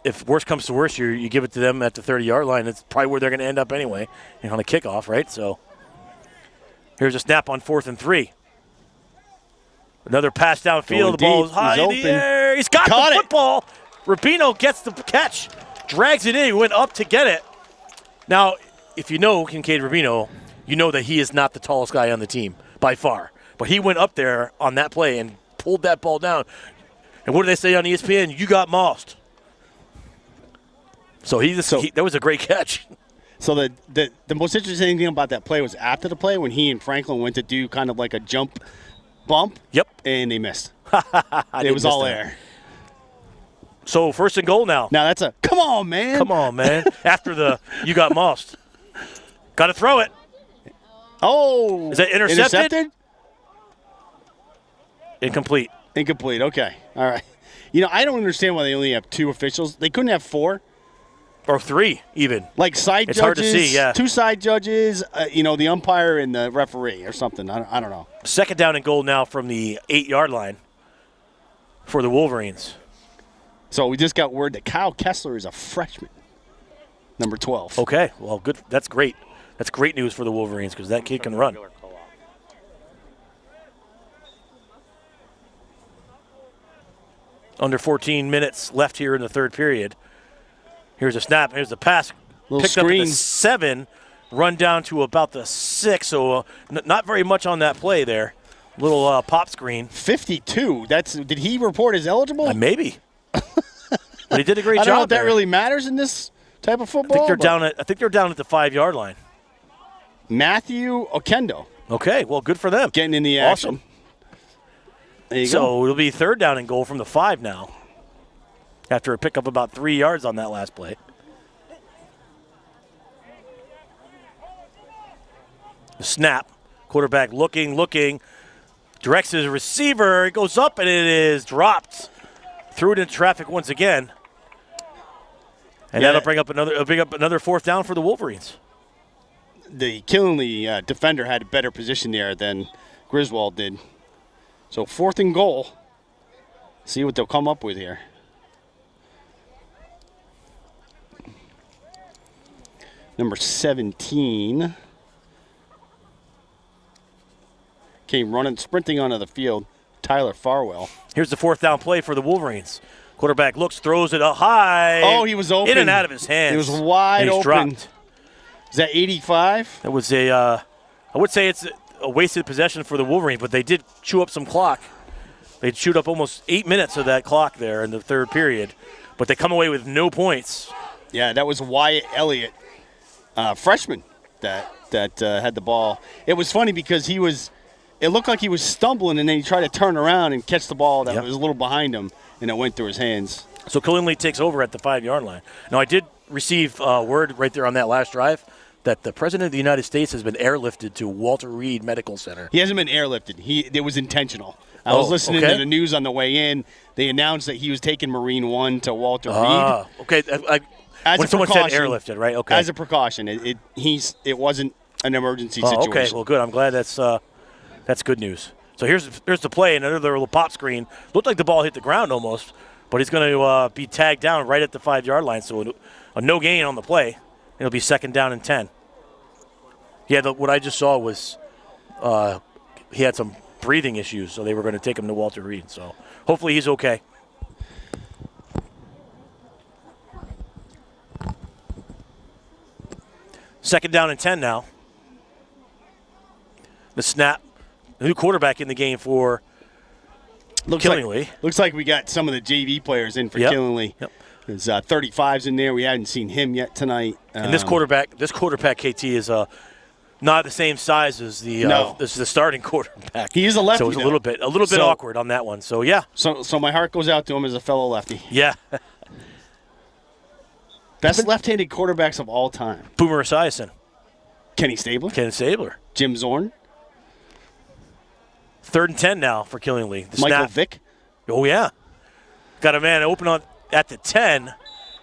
If worst comes to worst, you give it to them at the 30-yard line. It's probably where they're going to end up anyway, on the kickoff, right? So here's a snap on 4th and 3. Another pass downfield. The ball is high in the air. He's got the football. Rubino gets the catch, drags it in. He went up to get it. Now, if you know Kincaid Rubino, you know that he is not the tallest guy on the team by far. But he went up there on that play and pulled that ball down. And what do they say on ESPN? You got mossed. So that was a great catch. So the most interesting thing about that play was after the play when he and Franklin went to do kind of like a jump bump. Yep. And they missed. It was all air. So 1st and goal now. Now that's a come on, man. Come on, man. After you got mossed. Got to throw it. Oh. Is that intercepted? Incomplete. Incomplete. Okay. All right. I don't understand why they only have 2 officials. They couldn't have 4. Or 3, even. Like side it's judges. Hard to see, yeah. 2 side judges, the umpire and the referee or something. I don't know. 2nd down and goal now from the 8-yard line for the Wolverines. So we just got word that Kyle Kessler is a freshman, number 12. Okay. Well, good. That's great. That's great news for the Wolverines because that kid can run. Under 14 minutes left here in the 3rd period. Here's a snap. Here's the pass. Picked up at the 7, run down to about the 6. So not very much on that play there. Little pop screen. 52. Did he report as eligible? Maybe. But he did a great job. I don't know if that there. really matters in this type of football. I think they're down at the 5-yard line. Matthew Okendo. Okay. Well, good for them. Getting in the action. Awesome. There you so go. it'll be 3rd down and goal from the 5 now. After a pickup about 3 yards on that last play. The snap. Quarterback looking, directs his receiver. It goes up, and it is dropped. Threw it into traffic once again. And that'll bring up another fourth down for the Wolverines. The Killenly defender had a better position there than Griswold did. So 4th and goal. See what they'll come up with here. Number 17 came running, sprinting onto the field. Tyler Farwell. Here's the fourth down play for the Wolverines. Quarterback looks, throws it up high. Oh, he was open. In and out of his hands. It was wide open. Dropped. Is that 85? That was I would say it's a wasted possession for the Wolverines, but they did chew up some clock. They chewed up almost 8 minutes of that clock there in the third period, but they come away with no points. Yeah, that was Wyatt Elliott, freshman, that had the ball. It was funny because it looked like he was stumbling, and then he tried to turn around and catch the ball that was a little behind him, and it went through his hands. So Killenly takes over at the 5-yard line. Now, I did receive word right there on that last drive that the President of the United States has been airlifted to Walter Reed Medical Center. He hasn't been airlifted. It was intentional. I was listening to the news on the way in. They announced that he was taking Marine 1 to Walter Reed. Okay. When someone said airlifted, right? Okay. As a precaution. It wasn't an emergency situation. Okay, well, good. I'm glad that's good news. So here's the play, another little pop screen. Looked like the ball hit the ground almost, but he's going to be tagged down right at the 5-yard line, so a no gain on the play. It'll be 2nd down and 10. Yeah, what I just saw was he had some breathing issues, so they were going to take him to Walter Reed. So hopefully he's okay. Second down and 10 now. The snap. The new quarterback in the game for Killenly. Looks like we got some of the JV players in for Killenly. Yep. There's 35's in there. We hadn't seen him yet tonight. And this quarterback, KT, is not the same size as the starting quarterback. He is a lefty. So it's a little bit awkward on that one. So yeah. So my heart goes out to him as a fellow lefty. Yeah. Best left-handed quarterbacks of all time. Boomer Esiason. Kenny Stabler. Jim Zorn. 3rd and 10 now for Killenly. Michael Vick. Oh, yeah. Got a man open at the 10,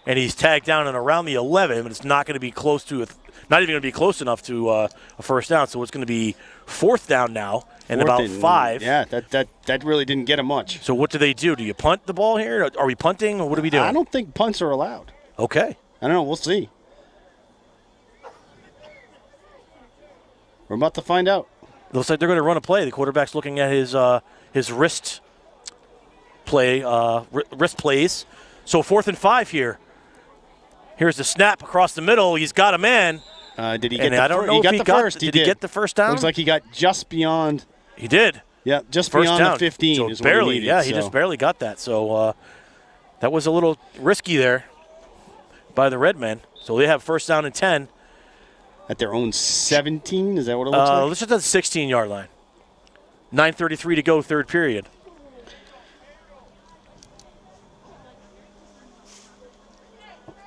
and he's tagged down and around the 11, but it's not going to be close to not even going to be close enough to a first down. So it's going to be 4th down now and about 5. Yeah, that really didn't get him much. So what do they do? Do you punt the ball here? Are we punting, or what are we doing? I don't think punts are allowed. Okay. I don't know. We'll see. We're about to find out. It looks like they're going to run a play. The quarterback's looking at his wrist plays. So 4th and 5 here. Here's the snap across the middle. He's got a man. Did he get I don't know if he got Did he get the first down? Looks like he got just beyond. He did. Yeah, just first beyond down. the 15 so is barely, what he needed. Yeah, he just barely got that. So that was a little risky there by the Redmen. So they have 1st down and 10. At their own 17? Is that what it looks like? Let's just at the 16-yard line. 9:33 to go, third period.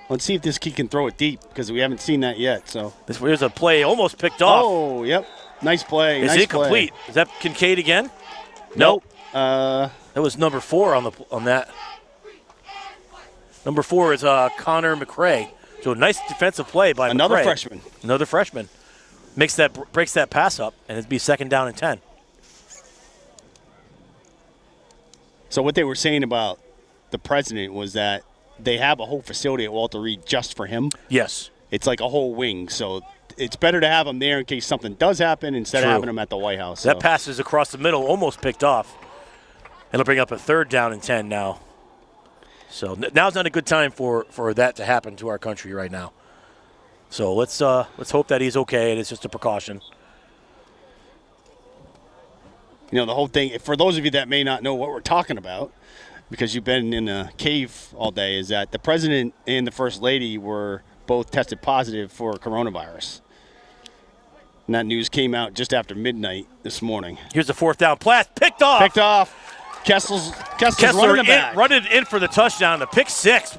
Let's see if this kid can throw it deep, because we haven't seen that yet. So here's a play almost picked off. Oh, yep. Nice play. It's incomplete. Play. Is that Kincaid again? Nope. That was number 4 on that. Number 4 is Connor McRae. So nice defensive play by another McRae. freshman. Another freshman. Breaks that pass up, and it'd be 2nd down and 10. So what they were saying about the president was that they have a whole facility at Walter Reed just for him. Yes. It's like a whole wing. So it's better to have him there in case something does happen instead of having him at the White House. That pass is across the middle, almost picked off. It'll bring up a 3rd down and 10 now. So now's not a good time for that to happen to our country right now. So let's hope that he's okay and it's just a precaution. You know, the whole thing, for those of you that may not know what we're talking about, because you've been in a cave all day, is that the president and the first lady were both tested positive for coronavirus. And that news came out just after midnight this morning. Here's the 4th down pass, picked off. Kessler's running it in for the touchdown. The pick 6.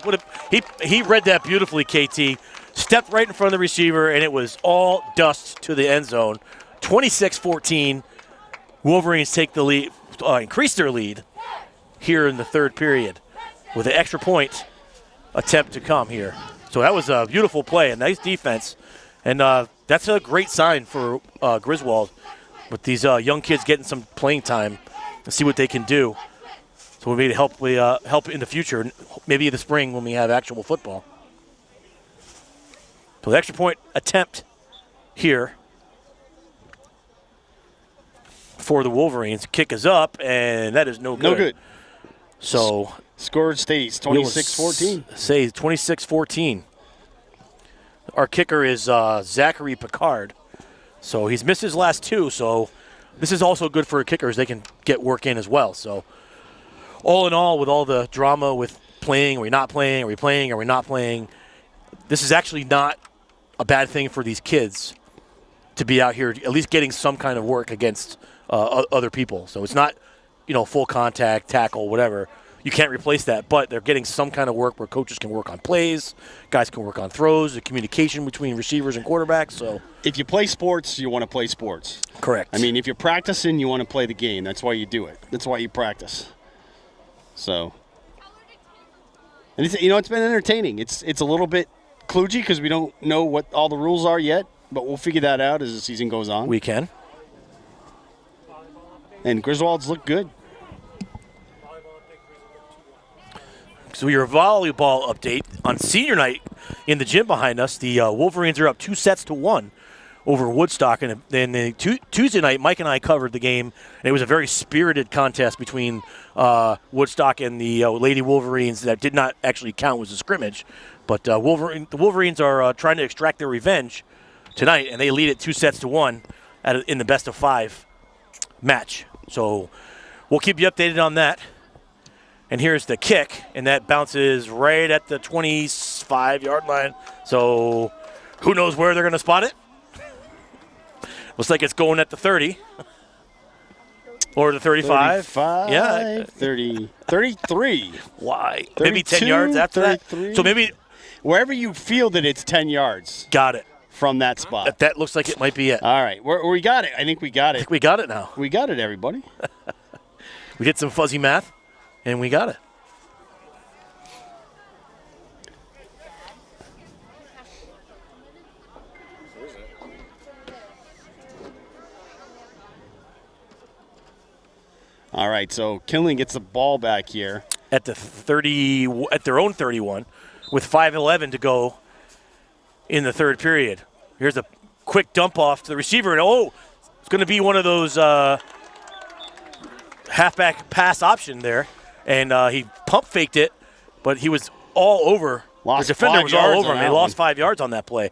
He read that beautifully, KT. Stepped right in front of the receiver, and it was all dust to the end zone. 26-14. Wolverines take the lead, increase their lead here in the third period with an extra point attempt to come here. So that was a beautiful play, a nice defense. And that's a great sign for Griswold with these young kids getting some playing time and see what they can do. So we'll maybe help in the future, maybe in the spring when we have actual football. So the extra point attempt here for the Wolverines. Kick is up, and that is no good. No good. So score stays 26-14. Say 26-14. Our kicker is Zachary Picard. So he's missed his last two, so this is also good for kickers. They can get work in as well. So all in all, with all the drama with playing, are we not playing, are we playing, are we not playing, this is actually not a bad thing for these kids to be out here at least getting some kind of work against other people. So it's not, full contact, tackle, whatever. You can't replace that, but they're getting some kind of work where coaches can work on plays, guys can work on throws, the communication between receivers and quarterbacks. So if you play sports, you want to play sports. Correct. I mean, if you're practicing, you want to play the game. That's why you do it. That's why you practice. So, and it's been entertaining. It's a little bit kludgy because we don't know what all the rules are yet, but we'll figure that out as the season goes on. We can. And Griswold's look good. So your volleyball update on senior night in the gym behind us. The Wolverines are up 2-1 over Woodstock. And then Tuesday night, Mike and I covered the game. And it was a very spirited contest between Woodstock and the Lady Wolverines that did not actually count as a scrimmage. But the Wolverines are trying to extract their revenge tonight, and they lead it 2-1 in the best-of-5 match. So we'll keep you updated on that. And here's the kick, and that bounces right at the 25-yard line. So who knows where they're going to spot it? Looks like it's going at the 30 or the 35. 35, yeah, 30, 33. Why? Maybe 10 yards after 33. that. So maybe wherever you feel that it's 10 yards. Got it. From that spot. That looks like it might be it. All right, we got it. I think we got it. I think we got it now. We got it, everybody. We did some fuzzy math. And we got it. All right, so Kinley gets the ball back here. At the 30, at their own 31, with 5:11 to go in the third period. Here's a quick dump off to the receiver, and it's going to be one of those halfback pass option there. And he pump faked it, but he was all over. The defender was all over him. They lost 5 yards on that play.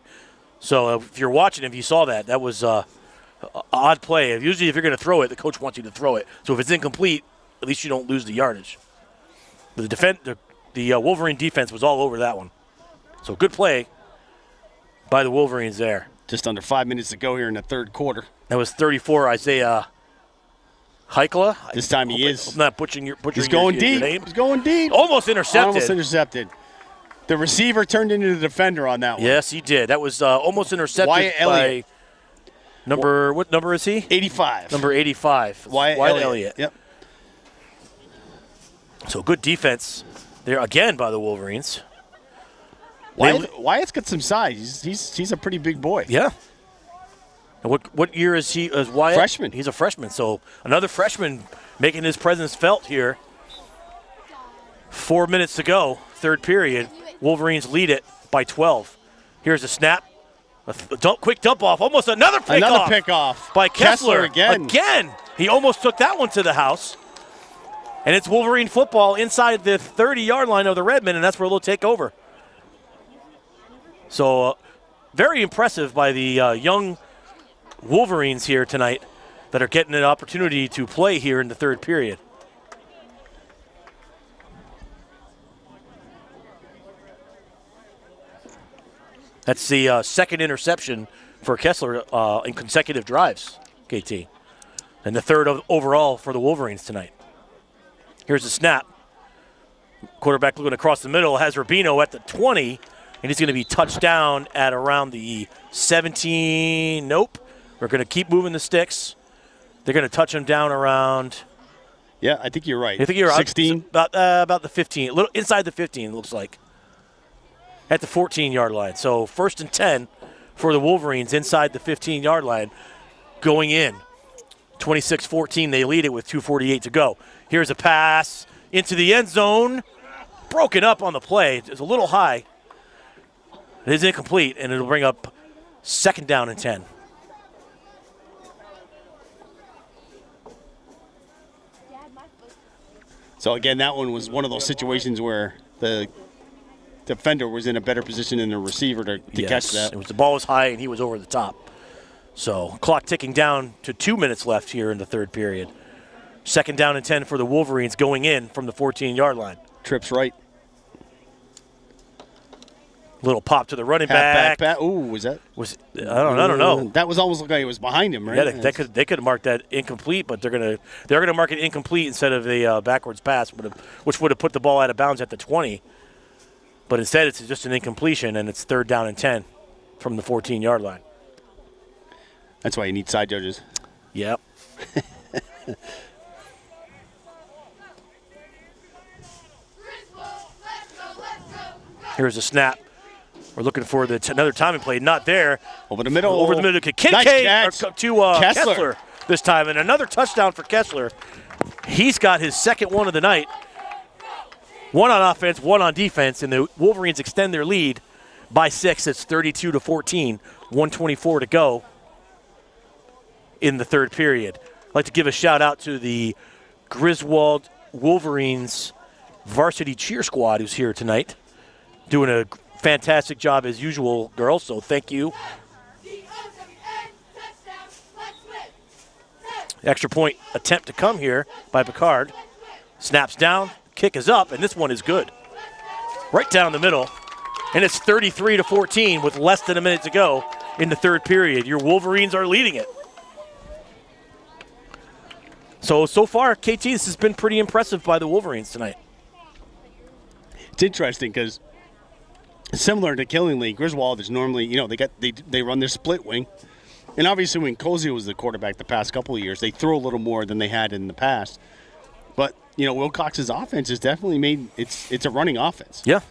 So if you're watching, if you saw that, that was an odd play. Usually if you're going to throw it, the coach wants you to throw it. So if it's incomplete, at least you don't lose the yardage. The Wolverine defense was all over that one. So good play by the Wolverines there. Just under 5 minutes to go here in the third quarter. That was 34, Isaiah Heikla. This time he is. I'm not butchering your He's going deep. name. He's going deep. Almost intercepted. The receiver turned into the defender on that one. Yes, he did. That was almost intercepted Wyatt Elliott. by what number is he? 85. Number 85. Wyatt Elliott. Yep. So good defense there again by the Wolverines. Wyatt's got some size. He's a pretty big boy. Yeah. And what year is he? Is Wyatt? Freshman. He's a freshman. So another freshman making his presence felt here. 4 minutes to go, third period. Wolverines lead it by 12. Here's a snap. Quick dump off. Almost another pickoff by Kessler again. Again. He almost took that one to the house. And it's Wolverine football inside the 30-yard line of the Redmen, and that's where they'll take over. So very impressive by the young Wolverines here tonight that are getting an opportunity to play here in the third period. That's the second interception for Kessler in consecutive drives, KT. And the third overall for the Wolverines tonight. Here's the snap. Quarterback looking across the middle, has Rubino at the 20, and he's going to be touched down at around the 17, nope, We're going to keep moving the sticks. They're going to touch them down around. Yeah, I think you're right. I think you're 16? about the 15, a little inside the 15. It looks like at the 14-yard line. So 1st and 10 for the Wolverines inside the 15-yard line, going in. 26-14. They lead it with 2:48 to go. Here's a pass into the end zone, broken up on the play. It's a little high. It is incomplete, and it'll bring up 2nd down and 10. So, again, that one was one of those situations where the defender was in a better position than the receiver to catch that. The ball was high, and he was over the top. So, clock ticking down to 2 minutes left here in the third period. 2nd down and 10 for the Wolverines going in from the 14-yard line. Trips right. Little pop to the running back. Ooh, was that? I don't know. That was almost like it was behind him, right? Yeah, they could have marked that incomplete, but they're gonna mark it incomplete instead of a backwards pass, which would have put the ball out of bounds at the 20. But instead, it's just an incompletion, and it's 3rd down and 10 from the 14-yard line. That's why you need side judges. Yep. Here's a snap. We're looking for another timing play. Not there. Over the middle. Over the middle to Kincaid to Kessler this time. And another touchdown for Kessler. He's got his 2nd one of the night. 1 on offense, 1 on defense. And the Wolverines extend their lead by 6. It's 32-14. 1:24 to go in the third period. I'd like to give a shout out to the Griswold Wolverines varsity cheer squad who's here tonight. Doing a fantastic job as usual, girls, so thank you. Extra point attempt to come here by Picard. Snaps down, kick is up, and this one is good. Right down the middle. And it's 33-14 with less than a minute to go in the third period. Your Wolverines are leading it. So far, KT, this has been pretty impressive by the Wolverines tonight. It's interesting because similar to Killingly, Griswold is normally, they run their split wing. And obviously when Cozy was the quarterback the past couple of years, they throw a little more than they had in the past. But, Wilcox's offense is definitely it's a running offense. Yeah.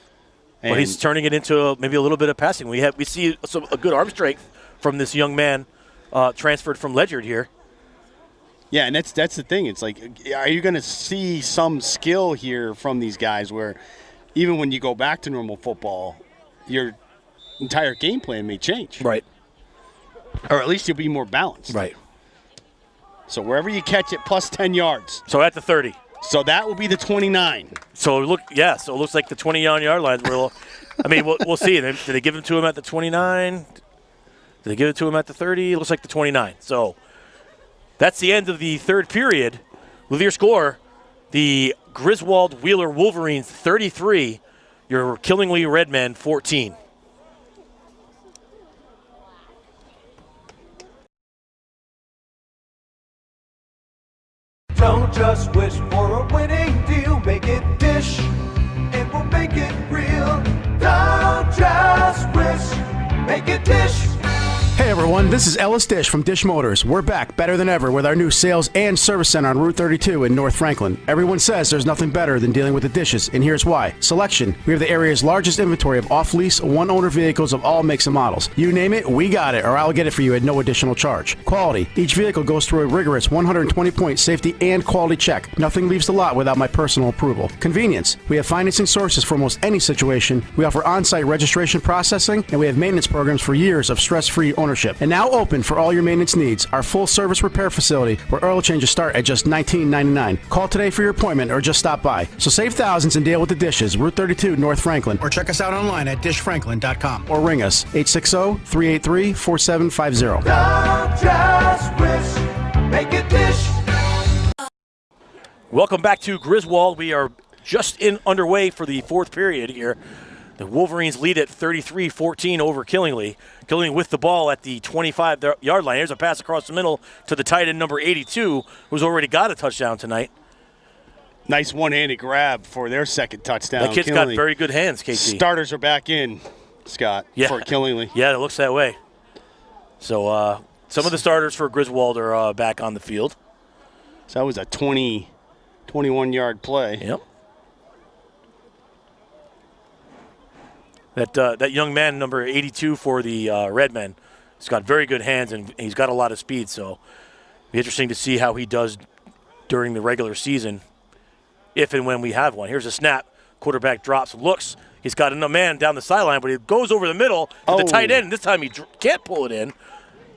But he's turning it into maybe a little bit of passing. We see a good arm strength from this young man transferred from Ledyard here. Yeah, and that's the thing. It's like, are you going to see some skill here from these guys where even when you go back to normal football, your entire game plan may change. Right. Or at least you'll be more balanced. Right. So wherever you catch it, plus 10 yards. So at the 30. So that will be the 29. So it looks like the 20-yard line. We'll see. Did they give it to him at the 29? Did they give it to him at the 30? It looks like the 29. So that's the end of the third period. With your score, the Griswold Wheeler Wolverines 33, your Killingly Redmen 14. Don't just wish for a winning deal, make it Dish, and we'll make it real. Don't just wish, make it Dish. Hey everyone, this is Ellis Dish from Dish Motors. We're back better than ever with our new sales and service center on Route 32 in North Franklin. Everyone says there's nothing better than dealing with the dishes, and here's why. Selection. We have the area's largest inventory of off-lease, one-owner vehicles of all makes and models. You name it, we got it, or I'll get it for you at no additional charge. Quality. Each vehicle goes through a rigorous 120-point safety and quality check. Nothing leaves the lot without my personal approval. Convenience. We have financing sources for almost any situation. We offer on-site registration processing, and we have maintenance programs for years of stress-free ownership. And now open for all your maintenance needs. Our full-service repair facility where oil changes start at just $19.99. Call today for your appointment or just stop by. So save thousands and deal with the dishes. Route 32, North Franklin. Or check us out online at dishfranklin.com. Or ring us, 860-383-4750. Don't just wish, make it Dish. Welcome back to Griswold. We are just underway for the fourth period here. The Wolverines lead at 33-14 over Killingly. Killingly with the ball at the 25-yard line. Here's a pass across the middle to the tight end number 82, who's already got a touchdown tonight. Nice one-handed grab for their second touchdown. That kid's got very good hands, KT. Starters are back in, Scott, for Killingly. Yeah, it looks that way. So Some of the starters for Griswold are back on the field. So that was a 21-yard play. Yep. That young man, number 82 for the Redmen, he's got very good hands and he's got a lot of speed. So it'll be interesting to see how he does during the regular season, if and when we have one. Here's a snap. Quarterback drops, looks. He's got a man down the sideline, but he goes over the middle to the tight end. This time he can't pull it in.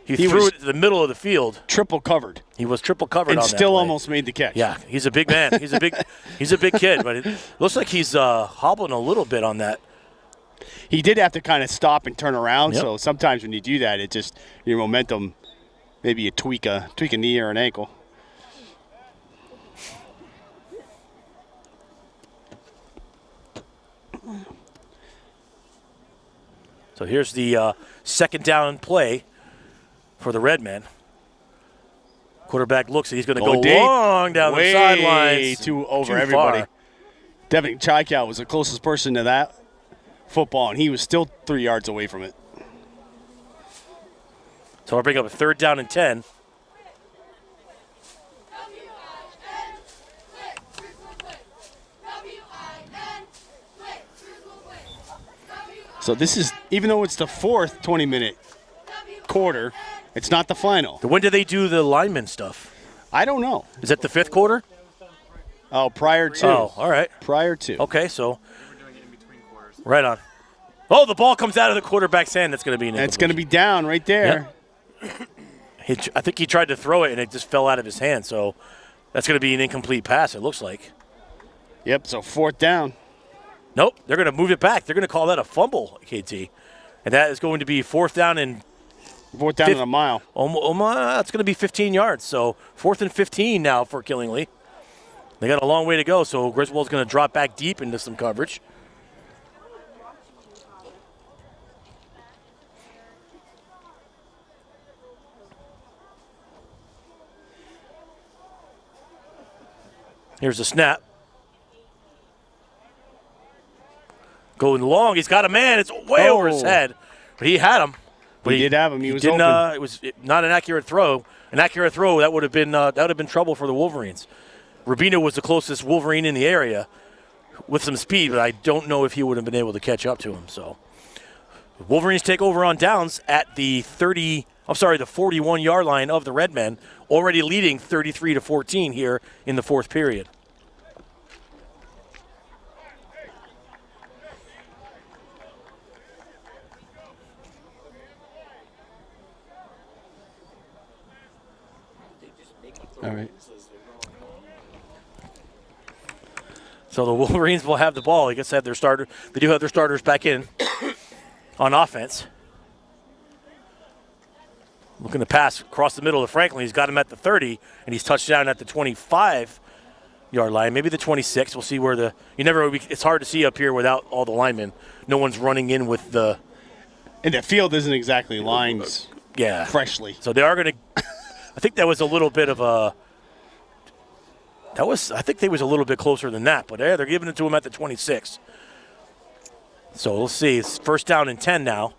He threw it to the middle of the field. Triple covered. He was triple covered and on that still play. almost made the catch. Yeah, he's a big man. He's a big kid, but it looks like he's hobbling a little bit on that. He did have to kind of stop and turn around. Yep. So sometimes when you do that, it just your momentum. Maybe you tweak a knee or an ankle. So here's the second down play for the Redmen. Quarterback looks, and he's going to go deep. long down the sidelines. Too over too everybody. far. Devin Chaikow was the closest person to that football, and he was still 3 yards away from it. So I'll bring up a 3rd down and 10. So this is, even though it's the 4th 20-minute quarter, it's not the final. When do they do the lineman stuff? I don't know. Is that the 5th quarter? Oh, prior to. Oh, all right. Prior to. Okay, so right on. Oh, the ball comes out of the quarterback's hand. That's going to be an It's going to be down right there. Yep. I think he tried to throw it, and it just fell out of his hand. So that's going to be an incomplete pass, it looks like. Yep, so 4th down. Nope, they're going to move it back. They're going to call that a fumble, KT. And that is going to be 4th down and 4th down and a mile. It's going to be 15 yards. So 4th and 15 now for Killingly. They got a long way to go, so Griswold's going to drop back deep into some coverage. Here's a snap. Going long. He's got a man. It's way over his head. But he had him. But he did have him. He was open. open. It was not an accurate throw. An accurate throw, that would have been trouble for the Wolverines. Rubino was the closest Wolverine in the area with some speed, but I don't know if he would have been able to catch up to him. So the Wolverines take over on downs at the 41-yard line of the Redmen, already leading 33-14 here in the 4th period. All right. So the Wolverines will have the ball. I guess they do have their starters back in on offense. Looking to pass across the middle to Franklin. He's got him at the 30, and he's touched down at the 25-yard line, maybe the 26. We'll see where it's hard to see up here without all the linemen. No one's running in with the. And the field isn't exactly lined freshly. So they are going to. I think that was a little bit of a. I think they was a little bit closer than that, but they're giving it to him at the 26. So we'll see. It's 1st down and 10 now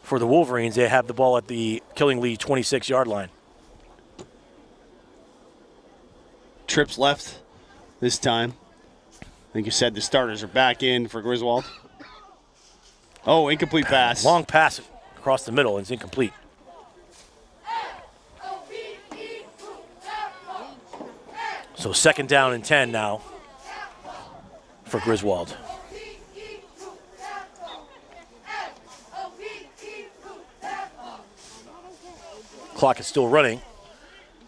for the Wolverines. They have the ball at the Killingly 26-yard line. Trips left this time. I think you said the starters are back in for Griswold. Oh, incomplete pass. Long pass across the middle, and it's incomplete. So 2nd down and 10 now for Griswold. Clock is still running,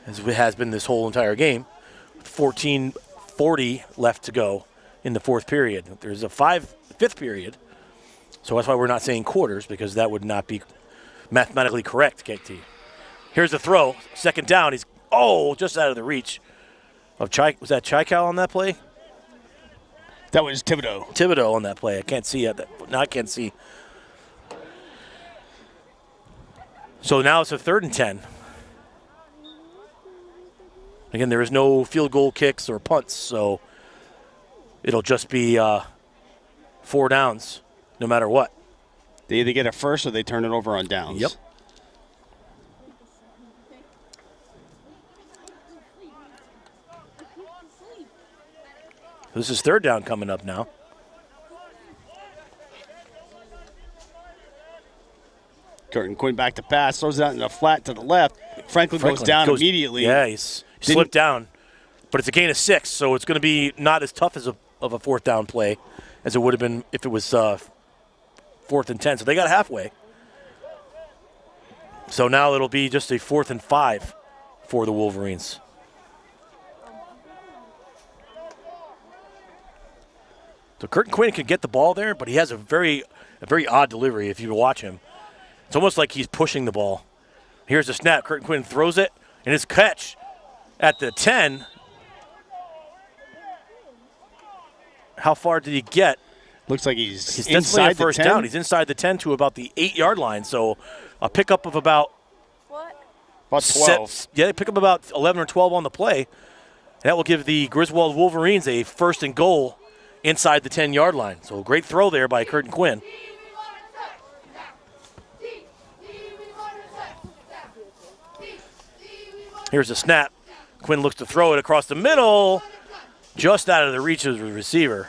as it has been this whole entire game. 14:40 left to go in the 4th period. There's a 5th period, so that's why we're not saying quarters, because that would not be mathematically correct, KT. Here's the throw. 2nd down. He's just out of the reach of was that Chaikow on that play? That was Thibodeau. Thibodeau on that play. I can't see it. No, I can't see. So now it's a 3rd and 10. Again, there is no field goal kicks or punts, so it'll just be 4 downs no matter what. They either get it first or they turn it over on downs. Yep. This is third down coming up now. Curtin Quinn back to pass, throws it out in the flat to the left. Franklin goes down immediately. Yeah, he slipped down. But it's a gain of 6, so it's going to be not as tough of a fourth down play as it would have been if it was 4th and 10. So they got halfway. So now it'll be just a 4th and 5 for the Wolverines. So Curtin Quinn can get the ball there, but he has a very odd delivery if you watch him. It's almost like he's pushing the ball. Here's the snap. Curtin Quinn throws it, and his catch at the 10. How far did he get? Looks like he's inside inside the first the 10. down. He's inside the 10 to about the 8-yard line. So a pickup of about 12. Yeah, they pick up about 11 or 12 on the play. That will give the Griswold Wolverines a 1st and goal inside the 10-yard line. So a great throw there by Curtin Quinn. Here's the snap. Quinn looks to throw it across the middle, just out of the reach of the receiver.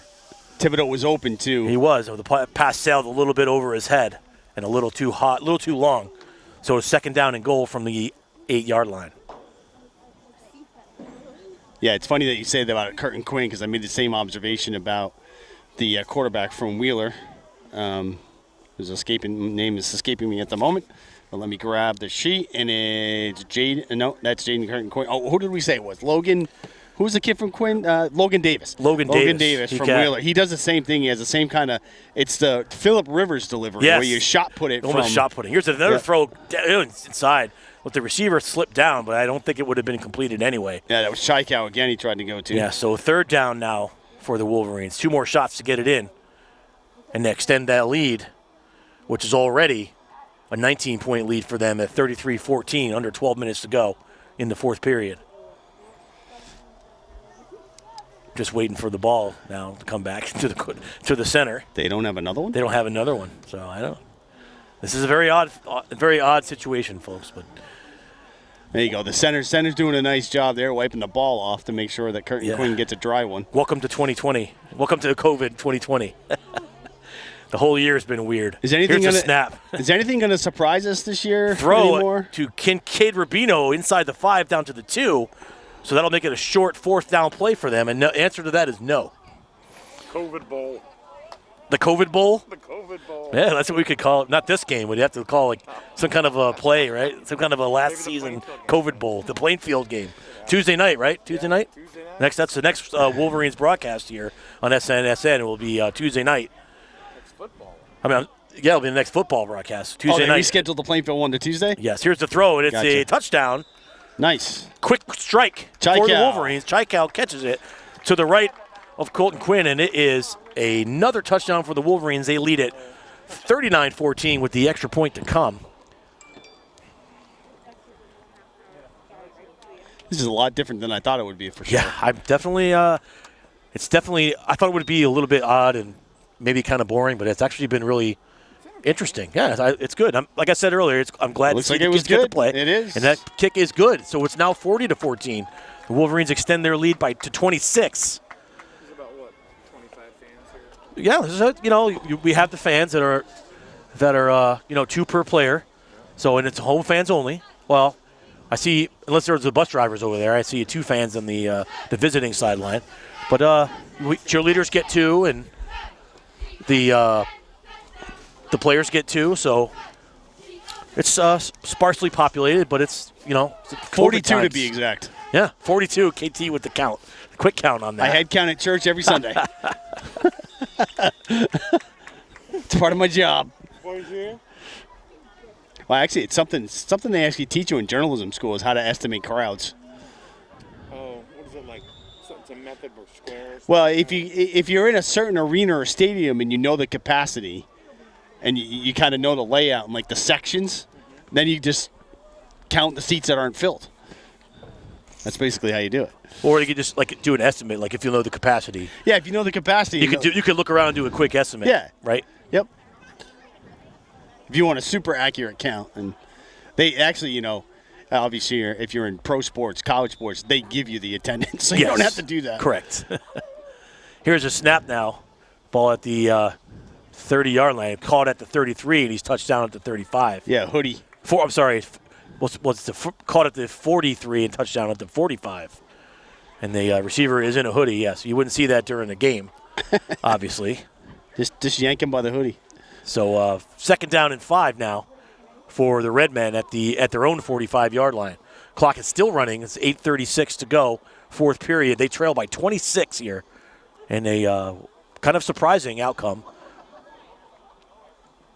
Thibodeau was open, too. He was. The pass sailed a little bit over his head and a little too hot, a little too long. So it's 2nd down and goal from the 8-yard line. Yeah, it's funny that you say that about Curtin Quinn because I made the same observation about the quarterback from Wheeler. His name is escaping me at the moment. But let me grab the sheet, and it's Jade. No, that's Jaden Curtin Quinn. Oh, who did we say it was? Logan. Who's the kid from Quinn? Logan Davis. Logan Davis from Wheeler. He does the same thing. He has the same kind of. It's the Phillip Rivers delivery where you shot put it. Almost shot putting. Here's another throw inside. With the receiver slipped down, but I don't think it would have been completed anyway. Yeah, that was Chaikow again. He tried to go to. Yeah, so 3rd down now for the Wolverines. 2 more shots to get it in, and they extend that lead, which is already a 19-point lead for them at 33-14, under 12 minutes to go in the 4th period. Just waiting for the ball now to come back to the center. They don't have another one? They don't have another one, so I don't. This is a very odd situation, folks. But there you go. The center's doing a nice job there, wiping the ball off to make sure that Curtin Quinn gets a dry one. Welcome to 2020. Welcome to COVID 2020. The whole year has been weird. Is anything Here's a snap. Is anything going to surprise us this year? Throw anymore? To Kincaid Rubino inside the 5 down to the 2. So that'll make it a short 4th down play for them. And the answer to that is no. COVID Bowl. The COVID Bowl? The COVID Bowl. Yeah, that's what we could call it. Not this game. We'd have to call it some kind of a play, right? Some kind of a last season COVID Bowl. The Plainfield game. Yeah. Tuesday night, right? Tuesday night? Tuesday night. That's the next Wolverines broadcast here on SNSN. It will be Tuesday night. Next football. It'll be the next football broadcast. Tuesday night. We scheduled the Plainfield one to Tuesday? Yes, here's the throw, and it's a touchdown. Nice. Quick strike for the Wolverines. Chaikow catches it to the right of Colton Quinn, and it is another touchdown for the Wolverines. They lead it 39-14 with the extra point to come. This is a lot different than I thought it would be for sure. Yeah, I'm definitely. It's definitely. I thought it would be a little bit odd and maybe kind of boring, but it's actually been really interesting. Yeah, it's good. Like I said earlier, I'm glad to see the kids get to play. It is. And that kick is good. So it's now 40-14. The Wolverines extend their lead to 26. There's about, 25 fans here? Yeah, this is, we have the fans that are 2 per player. So, and it's home fans only. Well, I see, unless there's the bus drivers over there, I see 2 fans on the visiting sideline. But cheerleaders get 2, and the players get 2, so it's sparsely populated, but it's 42 to be exact. Yeah, 42. KT with the count, quick count on that. I head count at church every Sunday. It's part of my job. 42? Well, actually, it's something they actually teach you in journalism school is how to estimate crowds. Oh, what is it like? It's a method for squares. Well, if you're in a certain arena or stadium and you know the capacity, and you kind of know the layout and like the sections, then you just count the seats that aren't filled. That's basically how you do it. Or you could just do an estimate, like if you know the capacity. Yeah, if you know the capacity, you could look around and do a quick estimate. Yeah. Right. Yep. If you want a super accurate count, and they actually, obviously, if you're in pro sports, college sports, they give you the attendance, so you don't have to do that. Correct. Here's a snap now. Ball at the 30-yard line. Caught at the 33, and he's touched down at the 35. Yeah, Hoodie. I'm sorry. Caught at the 43 and touchdown at the 45. And the receiver is in a hoodie, yes. You wouldn't see that during the game, obviously. Just yank him by the hoodie. So 2nd down and 5 now for the Redmen at their own 45-yard line. Clock is still running. It's 8:36 to go, 4th period. They trail by 26 here. And a kind of surprising outcome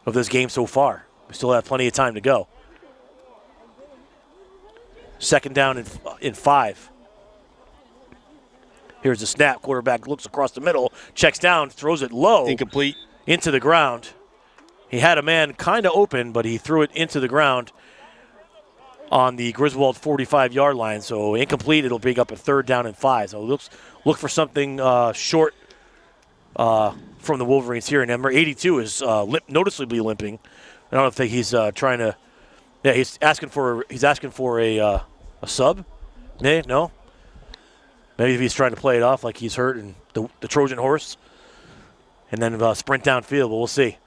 of this game so far. We still have plenty of time to go. 2nd down and 5. Here's the snap. Quarterback looks across the middle, checks down, throws it low. Incomplete. Into the ground. He had a man kind of open, but he threw it into the ground on the Griswold 45-yard line. So incomplete. It'll bring up a 3rd down and 5. So look for something short from the Wolverines here. And number 82 is noticeably limping. I don't think he's trying to. Yeah, he's asking for a sub. No. Maybe he's trying to play it off like he's hurt and the Trojan horse, and then sprint downfield. But we'll see.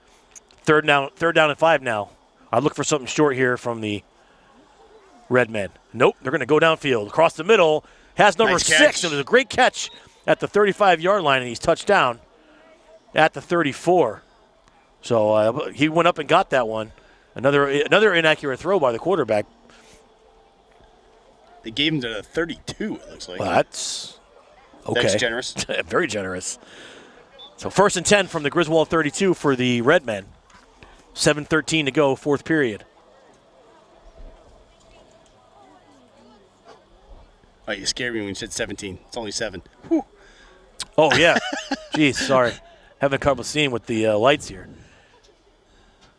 3rd down and 5 now. I'd look for something short here from the Redmen. Nope, they're going to go downfield across the middle. Has number 6. It was a great catch at the 35-yard line, and he's touched down at the 34. So he went up and got that one. Another inaccurate throw by the quarterback. They gave him to the 32, it looks like. Well, that's okay. That's generous. Very generous. So 1st and 10 from the Griswold 32 for the Redmen. 7:13 to go, 4th period. Oh, you scared me when you said 17. It's only 7. Whew. Oh, yeah. Jeez, sorry. Having a couple scene with the lights here.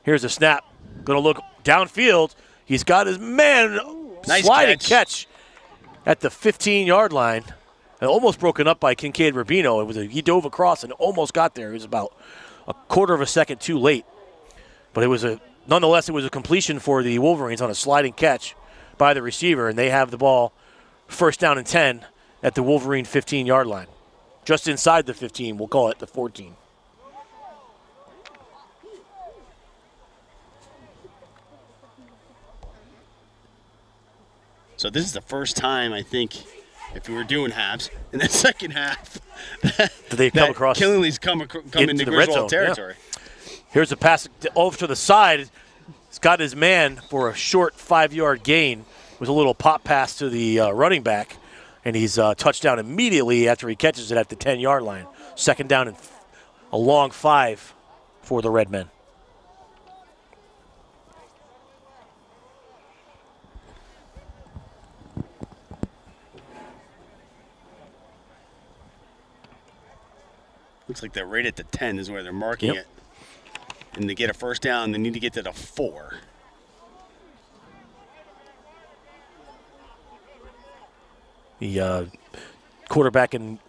Here's a snap. Going to look downfield. He's got his man. Nice sliding catch at the 15-yard line. And almost broken up by Kincaid Rubino. He dove across and almost got there. It was about a quarter of a second too late. But nonetheless, it was a completion for the Wolverines on a sliding catch by the receiver, and they have the ball 1st down and 10 at the Wolverine 15-yard line. Just inside the 15, we'll call it the 14. So this is the first time, I think, if we were doing halves, in the second half, they come across Killingly's come into Griswold territory. Yeah. Here's a pass over to the side. He's got his man for a short 5-yard gain with a little pop pass to the running back, and he's touchdown immediately after he catches it at the 10-yard line. 2nd down and a long 5 for the Redmen. Looks like they're right at the 10 is where they're marking it. And to get a 1st down, they need to get to the 4. The quarterback, and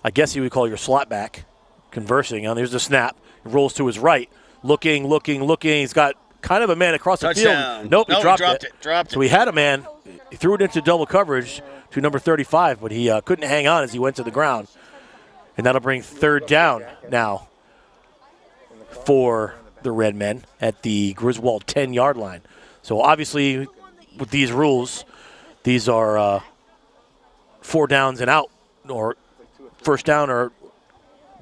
I guess you would call your slot back, conversing. There's the snap. It rolls to his right. Looking. He's got kind of a man across the field. Nope, he dropped it. So he had a man. He threw it into double coverage to number 35, but he couldn't hang on as he went to the ground. And that'll bring 3rd down now for the Redmen at the Griswold 10-yard line. So obviously, with these rules, these are 4 downs and out, or 1st down, or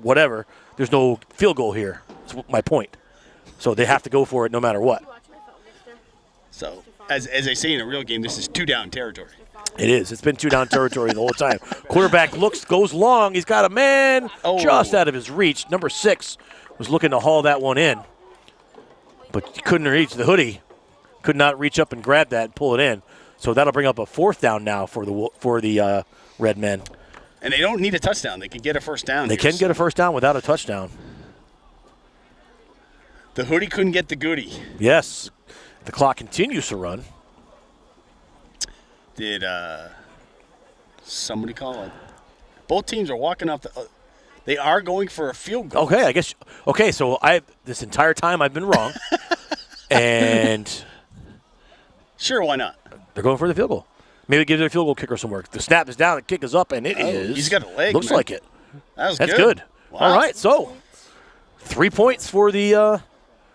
whatever. There's no field goal here. That's my point. So they have to go for it no matter what. So, as they say in a real game, this is 2-down territory. It is. It's been 2-down territory the whole time. Quarterback goes long. He's got a man just out of his reach. Number 6 was looking to haul that one in, but he couldn't reach the hoodie. Could not reach up and grab that and pull it in. So that'll bring up a 4th down now for the Redmen. And they don't need a touchdown. They can get a 1st down. They can get a 1st down without a touchdown. The hoodie couldn't get the goodie. Yes. The clock continues to run. Did somebody call it? Both teams are walking off the. They are going for a field goal. Okay, I guess. Okay, so this entire time I've been wrong, and sure, why not? They're going for the field goal. Maybe give their field goal kicker some work. The snap is down, the kick is up, and it is. He's got a leg. Looks like it. That's good. Wow. All right, so 3 points for the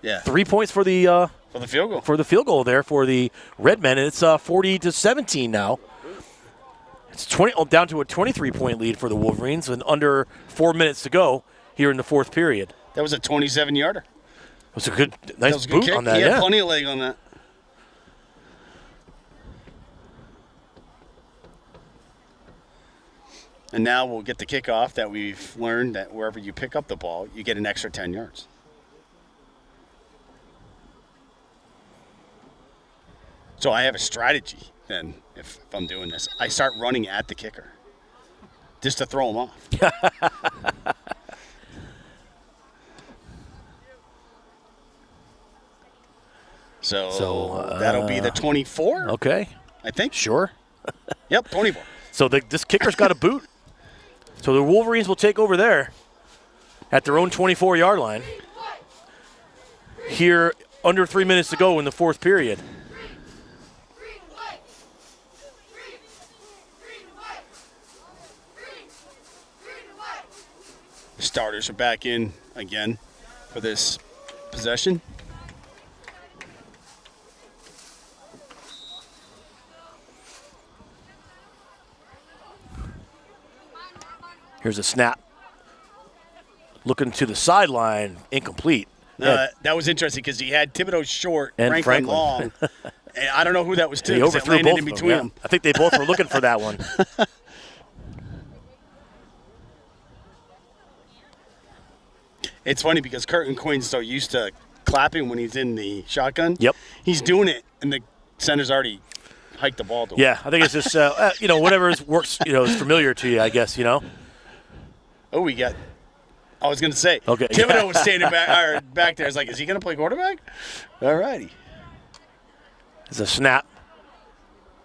3 points for the field goal. For the field goal there for the Redmen, and it's 40-17 now. It's down to a 23-point lead for the Wolverines, and under 4 minutes to go here in the fourth period. That was a 27-yarder. It was a nice boot kick. on that. He had plenty of leg on that. And now we'll get the kickoff that we've learned that wherever you pick up the ball, you get an extra 10 yards. So I have a strategy then if I'm doing this. I start running at the kicker just to throw him off. So that'll be the 24. Okay. I think. Sure. Yep, 24. So this kicker's got a boot. So the Wolverines will take over there at their own 24-yard line. Here, under 3 minutes to go in the fourth period. The starters are back in again for this possession. Here's a snap. Looking to the sideline, incomplete. That was interesting because he had Thibodeau short and Franklin long. And I don't know who that was to. He overthrew landed both in of between them. I think they both were looking for that one. It's funny because Curtin Quinn's so used to clapping when he's in the shotgun. Yep. He's doing it, and the center's already hiked the ball to him. Yeah, I think it's just, whatever works, is familiar to you, I guess, Oh, I was going to say, okay. Thibodeau was standing back there. I was like, is he going to play quarterback? All righty. It's a snap.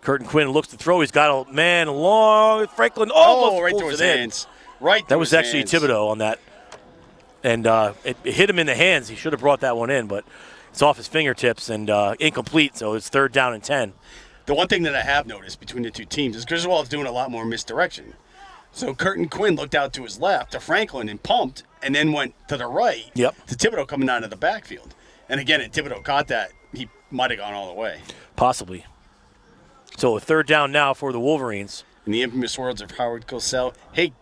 Curtin Quinn looks to throw. He's got a man long. Franklin almost right pulls through his it in. hands. Right. That was his actually hands. Thibodeau on that. And it hit him in the hands. He should have brought that one in, but it's off his fingertips and incomplete, so it's 3rd down and 10. The one thing that I have noticed between the two teams is Griswold's doing a lot more misdirection. So Curtin Quinn looked out to his left to Franklin and pumped, and then went to the right to Thibodeau coming out of the backfield. And again, if Thibodeau caught that, he might have gone all the way. Possibly. So a 3rd down now for the Wolverines. In the infamous words of Howard Cosell, hey,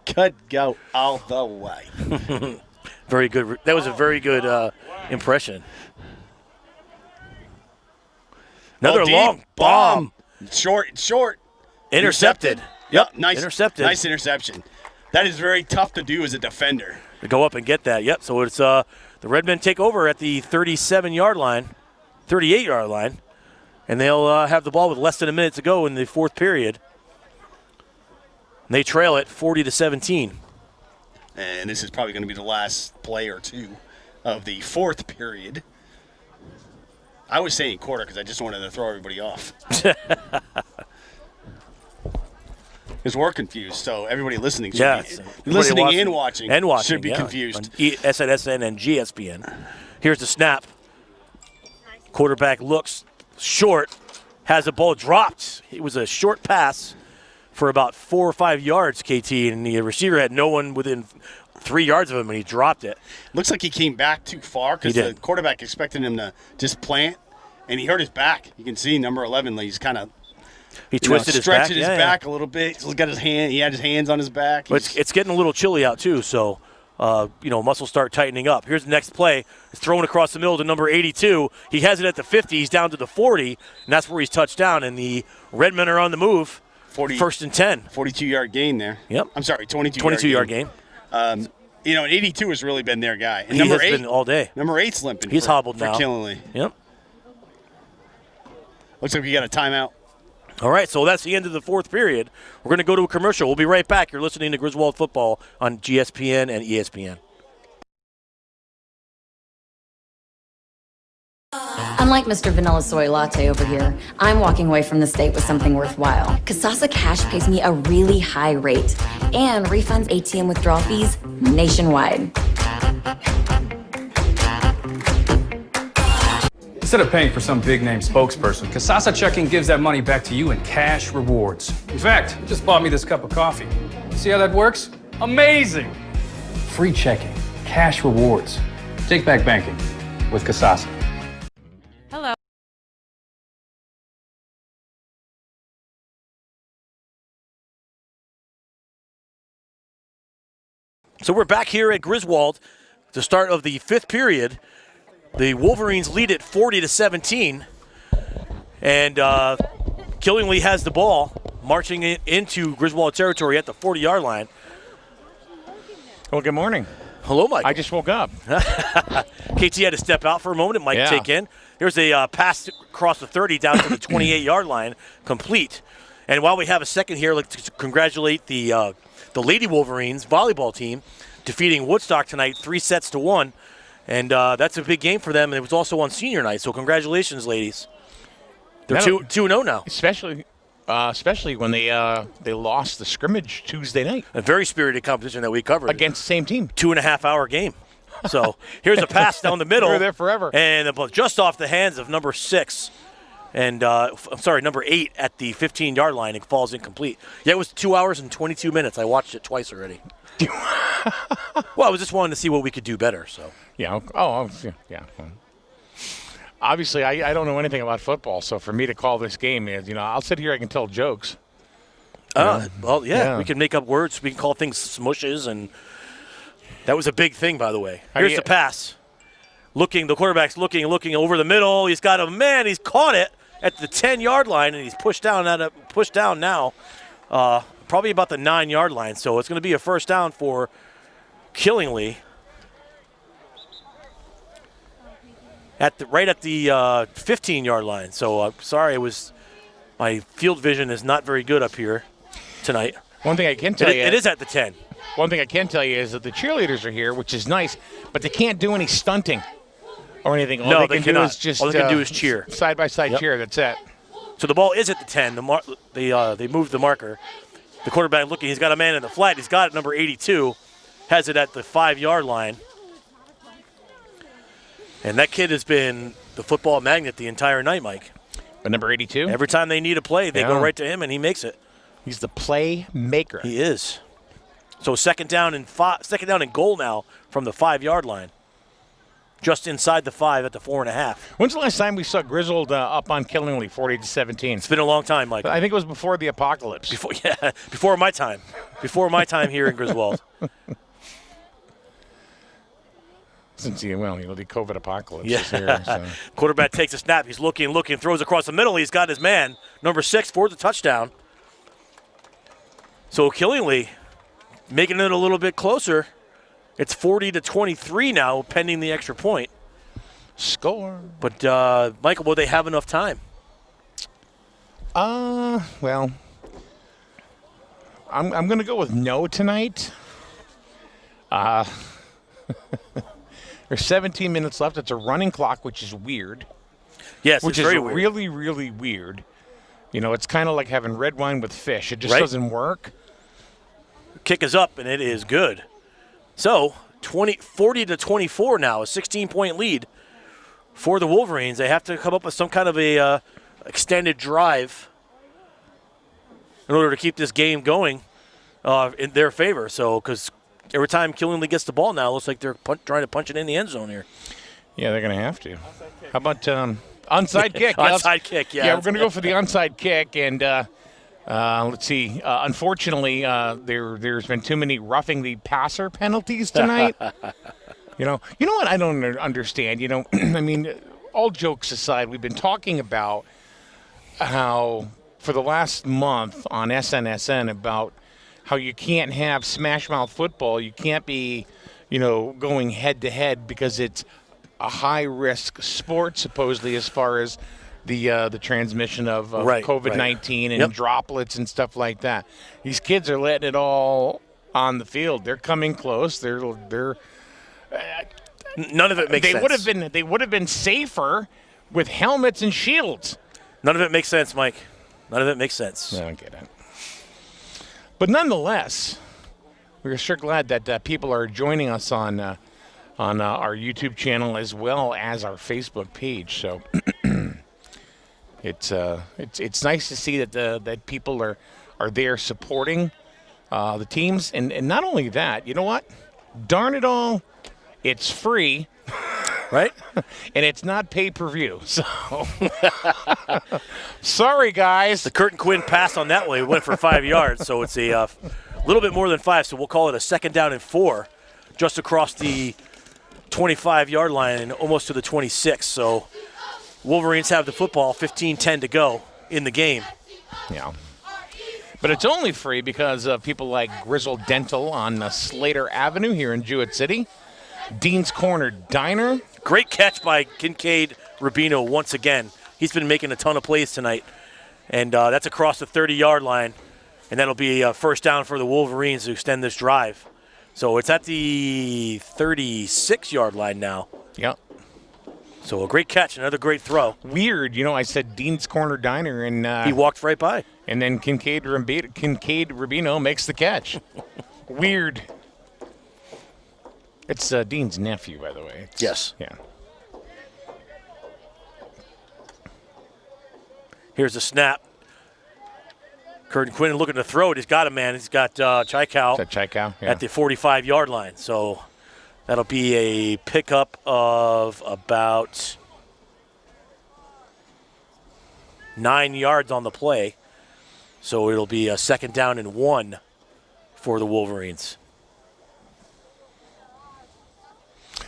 go all the way. Very good. That was a very good impression. Another long bomb. Short. Intercepted. Yep, nice. Intercepted. Nice interception. That is very tough to do as a defender. To go up and get that. Yep. So it's the Redmen take over at the 37-yard line, 38-yard line, and they'll have the ball with less than a minute to go in the fourth period. And they trail it 40-17. And this is probably going to be the last play or two of the fourth period. I was saying quarter because I just wanted to throw everybody off. Because we're confused, so everybody listening should be listening and watching should be confused. On SNSN and GSPN. Here's the snap. Quarterback looks short, has the ball dropped. It was a short pass for about 4 or 5 yards, KT, and the receiver had no one within 3 yards of him, and he dropped it. Looks like he came back too far because the quarterback expected him to just plant, and he hurt his back. You can see number 11, he's kind of twisted his back. Stretching his back a little bit. He's got his hand. He had his hands on his back. But it's getting a little chilly out too, so muscles start tightening up. Here's the next play. It's thrown across the middle to number 82. He has it at the 50. He's down to the 40, and that's where he's touched down. And the Redmen are on the move. 1st and 10. 42-yard gain there. Yep. I'm sorry, 22-yard gain. And 82 has really been their guy. And he number has 8 been all day. Number 8's limping. He's hobbled now. For Killingly. Yep. Looks like we got a timeout. All right, so that's the end of the fourth period. We're going to go to a commercial. We'll be right back. You're listening to Griswold Football on GSPN and ESPN. Unlike Mr. Vanilla Soy Latte over here, I'm walking away from the state with something worthwhile. Kasasa Cash pays me a really high rate and refunds ATM withdrawal fees nationwide. Instead of paying for some big-name spokesperson, Kasasa Checking gives that money back to you in cash rewards. In fact, you just bought me this cup of coffee. See how that works? Amazing! free checking, cash rewards. Take back banking with Kasasa. Hello. So we're back here at Griswold, the start of the 5th period. The Wolverines lead it 40-17, and Killingly has the ball, marching it into Griswold territory at the 40-yard line. Well, good morning. Hello, Mike. I just woke up. KT had to step out for a moment. Mike take in. Here's a pass across the 30 down to the 28-yard line, complete. And while we have a second here, let's congratulate the Lady Wolverines volleyball team, defeating Woodstock tonight 3-1. And that's a big game for them. And it was also on senior night, so congratulations, ladies. They're 2-0 now. Especially when they lost the scrimmage Tuesday night. A very spirited competition that we covered. Against the same team. 2.5-hour game. So here's a pass down the middle. We're there forever. And just off the hands of number 6. And, number 8 at the 15-yard line. It falls incomplete. Yeah, it was 2 hours and 22 minutes. I watched it twice already. Well, I was just wanting to see what we could do better. So Yeah. Yeah. Obviously, I don't know anything about football, so for me to call this game is, I'll sit here, I can tell jokes. We can make up words. We can call things smushes, and that was a big thing, by the way. Here's the pass. The quarterback's looking over the middle. He's got a man. He's caught it at the 10-yard line, and he's pushed down now, probably about the 9-yard line. So it's going to be a first down for Killingly. Right at the 15-yard line. So sorry, my field vision is not very good up here tonight. One thing I can tell you. It is at the 10. One thing I can tell you is that the cheerleaders are here, which is nice, but they can't do any stunting or anything. All they can do is cheer. Side-by-side cheer, that's it. So the ball is at the 10. They moved the marker. The quarterback looking, he's got a man in the flat. He's got it, number 82. Has it at the 5-yard line. And that kid has been the football magnet the entire night, Mike. But number 82? Every time they need a play, they go right to him, and he makes it. He's the play maker. He is. So second down and goal now from the 5-yard line. Just inside the 5 at the 4.5. When's the last time we saw Griswold up on Killingly 40-17? It's been a long time, Mike. I think it was before the apocalypse. Before my time. Before my time here in Griswold. Since the COVID apocalypse is here. So. Quarterback takes a snap. He's looking, throws across the middle. He's got his man, number 6, for the touchdown. So Killingly making it a little bit closer. It's 40-23 now, pending the extra point. Score. But, Michael, will they have enough time? Well, I'm going to go with no tonight. There's 17 minutes left. It's a running clock, which is weird. Yes, which it's is very weird. Really, really weird. It's kind of like having red wine with fish. It just doesn't work. Kick is up, and it is good. So 40-24 now, a 16-point lead for the Wolverines. They have to come up with some kind of a extended drive in order to keep this game going in their favor. So, because every time Killingly gets the ball now, it looks like they're trying to punch it in the end zone here. Yeah, they're going to have to. How about onside kick? Onside kick, yeah. Yeah, we're going to go for the onside kick, and let's see. Unfortunately, there's been too many roughing the passer penalties tonight. You know what I don't understand? I mean, all jokes aside, we've been talking about how for the last month on SNSN about how you can't have smash mouth football. You can't be, going head to head because it's a high risk sport supposedly as far as the transmission of COVID-19 and droplets and stuff like that. These kids are letting it all on the field. They're coming close. They're none of it makes sense. They would have been safer with helmets and shields. None of it makes sense, Mike. None of it makes sense. I don't get it. But nonetheless, we're sure glad that people are joining us on our YouTube channel as well as our Facebook page. So it's nice to see that people are there supporting the teams, and not only that. You know what? darn it all, it's free. Right? And it's not pay-per-view. So, sorry, guys. The Curtin Quinn pass on that way went for 5 yards, so it's a little bit more than 5, so we'll call it a 2nd down and 4 just across the 25-yard line and almost to the 26. So Wolverines have the football, 15-10 to go in the game. Yeah. But it's only free because of people like Griswold Dental on Slater Avenue here in Jewett City. Dean's Corner Diner. Great catch by Kincaid Rubino once again. He's been making a ton of plays tonight. And that's across the 30-yard line. And that'll be a first down for the Wolverines to extend this drive. So it's at the 36-yard line now. Yep. So a great catch, another great throw. Weird, I said Dean's Corner Diner, and he walked right by. And then Kincaid Rubino makes the catch. Weird. It's Dean's nephew, by the way. Yes. Yeah. Here's a snap. Curtin Quinn looking to throw it. He's got a man. He's got Chaikow at the 45-yard line. So that'll be a pickup of about 9 yards on the play. So it'll be a 2nd down and 1 for the Wolverines.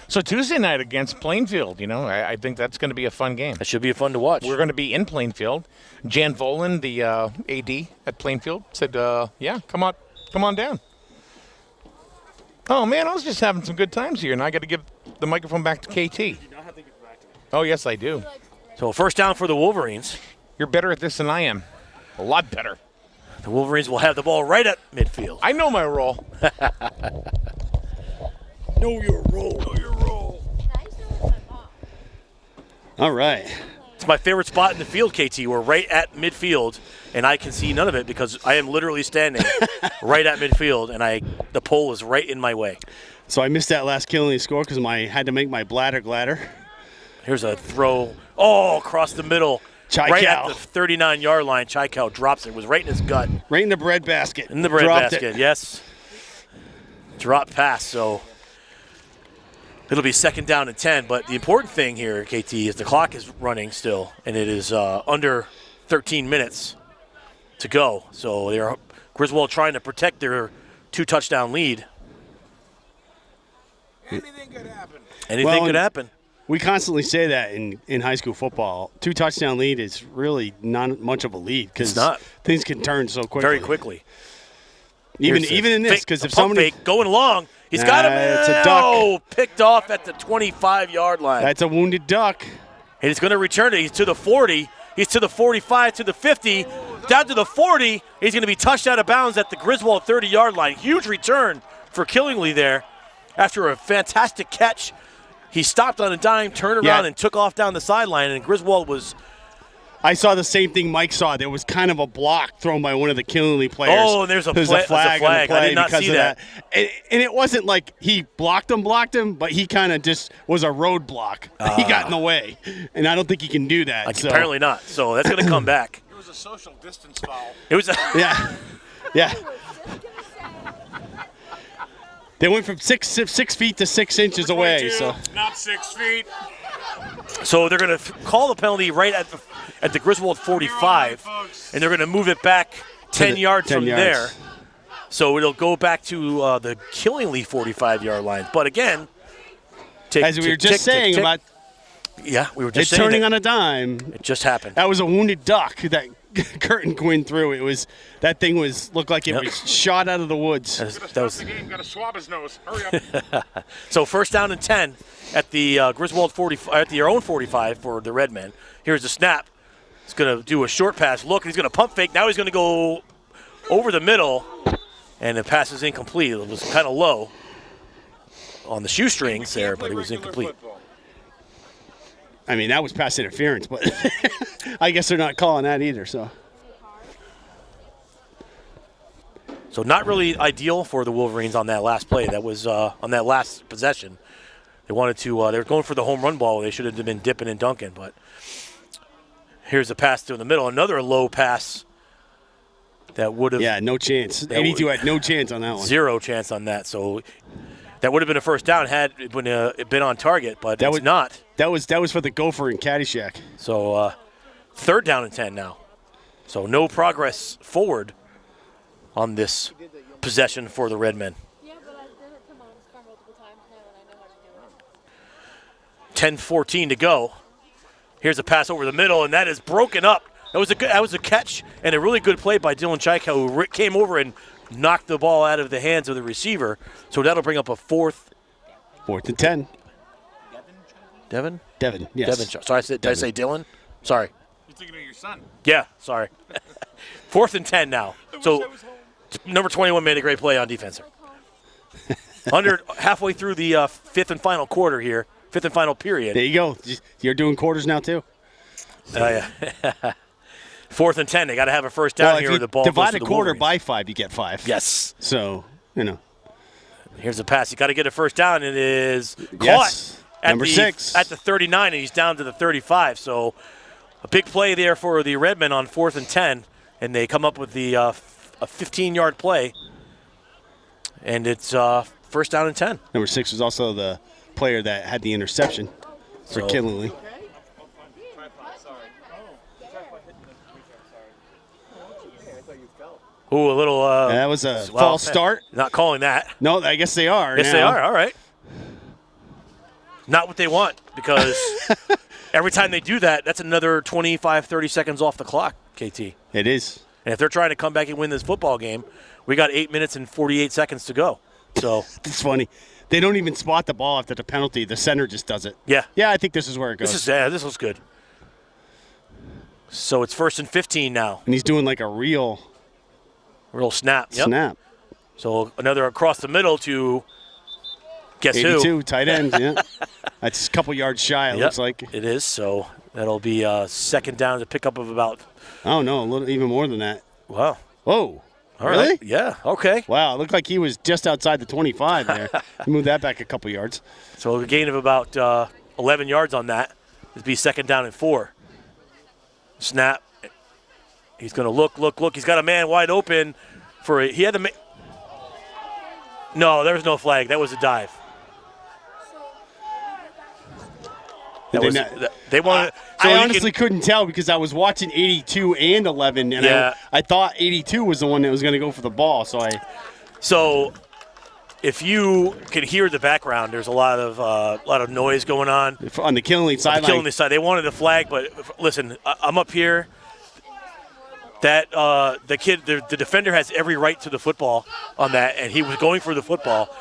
So Tuesday night against Plainfield, I think that's going to be a fun game. That should be fun to watch. We're going to be in Plainfield. Jan Volan, the AD at Plainfield, said, yeah, come on down. Oh, man, I was just having some good times here, and I got to give the microphone back to KT. Oh, yes, I do. So first down for the Wolverines. You're better at this than I am. A lot better. The Wolverines will have the ball right at midfield. I know my role. Know your role. Know your role. All right. It's my favorite spot in the field, KT. We're right at midfield, and I can see none of it because I am literally standing right at midfield, and the pole is right in my way. So I missed that last Killenly score because I had to make my bladder gladder. Here's a throw. Oh, across the middle. Chaikow. Right at the 39-yard line. Chaikow drops it. It was right in his gut. Right in the bread basket. In the bread Dropped basket, it. yes. Drop pass, so it'll be 2nd down and 10. But the important thing here, KT, is the clock is running still, and it is under 13 minutes to go. So they're Griswold trying to protect their 2-touchdown lead. Anything could happen. Anything could happen. We constantly say that in high school football. 2-touchdown lead is really not much of a lead because things can turn so quickly. Very quickly. Even in this, because if somebody fake going long, he's got him. It's a duck. Oh, picked off at the 25-yard line. That's a wounded duck. And he's going to return it. He's to the 40. He's to the 45, to the 50, down to the 40. He's going to be touched out of bounds at the Griswold 30-yard line. Huge return for Killingley there after a fantastic catch. He stopped on a dime, turned around, and took off down the sideline, and Griswold was... I saw the same thing Mike saw. There was kind of a block thrown by one of the Killingley players. Oh, and there's a flag on the play. I did not see that. And it wasn't like he blocked him, but he kind of just was a roadblock. He got in the way, and I don't think he can do that. Apparently not. So that's going to come back. It was a social distance foul. It was yeah. They went from 6 feet to 6 inches away. So not 6 feet. So they're going to call the penalty right at the Griswold 45, and they're going to move it back 10 yards from there. So it'll go back to the Killingley 45-yard line. But again, as we were just saying about, yeah, we were just saying turning on a dime. It just happened. That was a wounded duck that Curtin Quinn threw. That thing looked like it was shot out of the woods. That was the game. Got to swab his nose. Hurry up. So first down and 10 at the Griswold 40, at their own 45 for the Redmen. Here's the snap. He's going to do a short pass. Look, he's going to pump fake. Now he's going to go over the middle, and the pass is incomplete. It was kind of low on the shoestrings there, but it was incomplete. I mean, that was pass interference, but I guess they're not calling that either. So not really ideal for the Wolverines on that last play. That was on that last possession. They wanted to. They were going for the home run ball. They should have been dipping and dunking. But here's a pass through the middle. Another low pass that would have. Yeah, no chance. 82 had no chance on that one. Zero chance on that. So That would have been a first down had it been on target, but it's not. That was for the gopher in Caddyshack. So 3rd down and 10 now. So no progress forward on this possession for the Redmen. 10-14 to go. Here's a pass over the middle, and that is broken up. That was a catch and a really good play by Dylan Chaika, who came over and knocked the ball out of the hands of the receiver. So that'll bring up a 4th. 4th and 10. Devin? Devin, yes. Devin. Sorry, did I say Dylan? Sorry. You're thinking of your son. Yeah, sorry. 4th and 10 now. So number 21 made a great play on defense. Halfway through the 5th and final quarter here, 5th and final period. There you go. You're doing quarters now too. Oh, yeah. 4th and 10. They got to have a first down here. If you the ball divide goes to a the quarter Wolverines. by 5, you get 5. Yes. So, Here's a pass. You got to get a first down. It is caught. Yes. At Number 6. At the 39, and he's down to the 35. So a big play there for the Redmen on 4th and 10, and they come up with the a 15-yard play, and it's first down and 10. Number 6 was also the player that had the interception for Kinley. Ooh, a little. That was a false start. Not calling that. No, I guess they are. Yes, now. they are. All right. Not what they want, because every time they do that, that's another 25, 30 seconds off the clock, KT. It is. And if they're trying to come back and win this football game, we got 8 minutes and 48 seconds to go. So it's funny. They don't even spot the ball after the penalty. The center just does it. Yeah. Yeah, I think this is where it goes. This looks good. So it's 1st and 15 now. And he's doing like a real snap. Yep. Snap. So another across the middle to guess 82, who? tight end, yeah. That's a couple yards shy, it looks like. It is. So that'll be a second down to pick up of about. Oh, no, a little even more than that. Wow. Whoa. All really? right. Yeah, okay. Wow, it looked like he was just outside the 25 there. He moved that back a couple yards. So a gain of about 11 yards on that. It'd be second down and 4. Snap. He's going to look. He's got a man wide open for he had the. No, there was no flag. That was a dive. They wanted. I honestly couldn't tell because I was watching 82 and 11, and I thought 82 was the one that was going to go for the ball. So if you can hear the background, there's a lot of noise going on the Kinley sideline. The Kinley side. They wanted a flag, but listen, I'm up here. That the defender has every right to the football on that, and he was going for the football,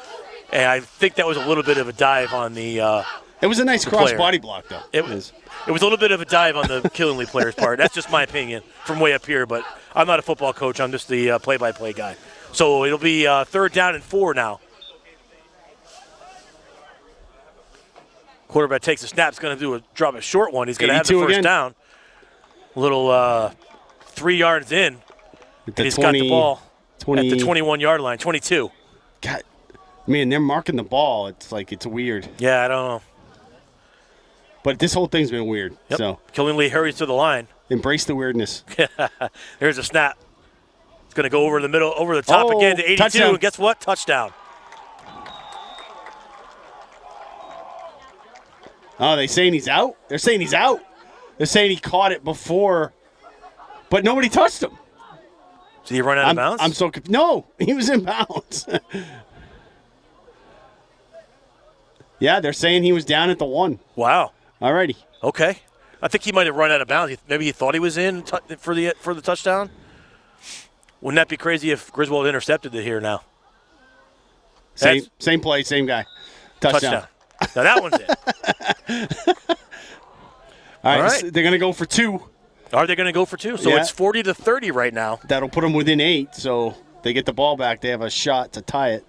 and I think that was a little bit of a dive on the. It was a nice cross body block, though. It was a little bit of a dive on the Killingley player's part. That's just my opinion from way up here, but I'm not a football coach. I'm just the play-by-play guy. So it'll be 3rd down and 4 now. Quarterback takes a snap. He's going to drop a short one. He's going to have the first down. A little 3 yards in. And he's got the ball at the 21-yard line, 22. God, man, they're marking the ball. It's like it's weird. Yeah, I don't know. But this whole thing's been weird. Yep. So Killingley hurries to the line. Embrace the weirdness. There's a snap. It's going to go over the middle, over the top again to 82. Touchdown. And guess what? Touchdown. Oh, they saying he's out? They're saying he's out. They're saying he caught it before, but nobody touched him. Did he run out of bounds? I'm so confused. No, he was in bounds. Yeah, they're saying he was down at the 1. Wow. Alrighty. Okay. I think he might have run out of bounds. Maybe he thought he was in for the touchdown. Wouldn't that be crazy if Griswold intercepted it here now? Same play, same guy. Touchdown. Now that one's it. All right. So they're going to go for 2. Are they going to go for 2? So it's 40-30 right now. That'll put them within 8, so they get the ball back. They have a shot to tie it.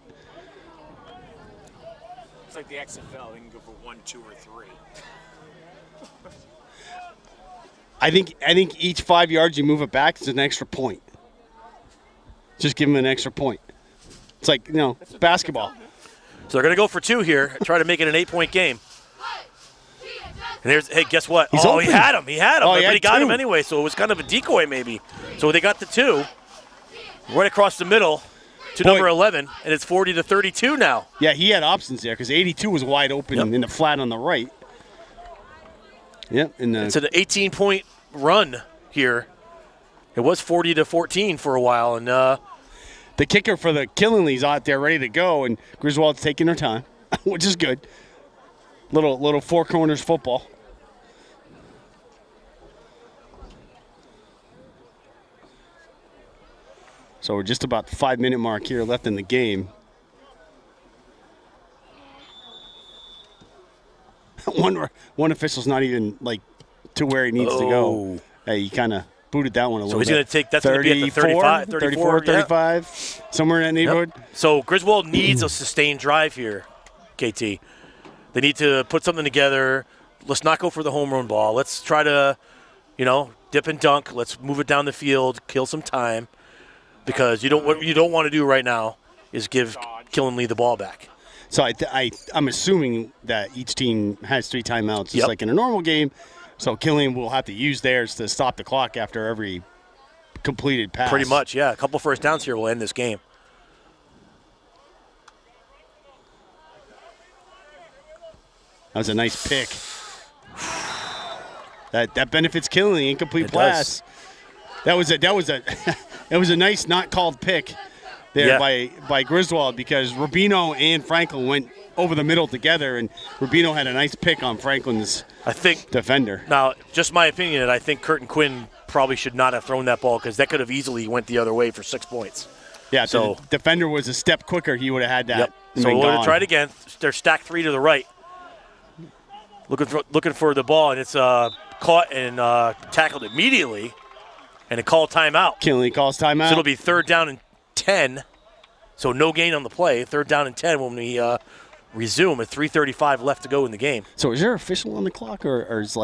It's like the XFL. They can go for 1, 2, or 3. I think each 5 yards you move it back is an extra point. Just give them an extra point. It's like, basketball. So they're going to go for 2 here, try to make it an 8-point game. And hey, guess what? He's open. He had him. But he got 2. him anyway, so it was kind of a decoy maybe. So they got the 2. Right across the middle to number 11, and it's 40-32 now. Yeah, he had options there because 82 was wide open in the flat on the right. Yep. It's an 18-point run here. It was 40-14 for a while, and the kicker for the Killingly's out there ready to go, and Griswold's taking her time, which is good. Little four corners football. So we're just about the 5-minute mark here left in the game. One official's not even to where he needs to go. Hey, he kind of booted that one a little bit. So he's going to take, that's going to be at the 34, 35, somewhere in that neighborhood. Yep. So Griswold needs a sustained drive here, KT. They need to put something together. Let's not go for the home run ball. Let's try to, dip and dunk. Let's move it down the field, kill some time. Because what you don't want to do right now is give Killenly the ball back. So I'm assuming that each team has 3 timeouts, just like in a normal game. So Killenly will have to use theirs to stop the clock after every completed pass. Pretty much, yeah. A couple first downs here will end this game. That was a nice pick. That benefits Killenly. Incomplete pass. That was a it was a nice not called pick there by Griswold because Rubino and Franklin went over the middle together, and Rubino had a nice pick on Franklin's defender. Now, just my opinion, I think Curtin Quinn probably should not have thrown that ball because that could have easily went the other way for 6 points. Yeah, so the defender was a step quicker. He would have had that. Yep. So we're going to try it again. They're stacked 3 to the right. Looking for the ball, and it's caught and tackled immediately. And a call timeout. Killenly calls timeout. So it'll be 3rd down and 10. So no gain on the play. 3rd down and 10 when we resume at 3:35 left to go in the game. So is there an official on the clock, or is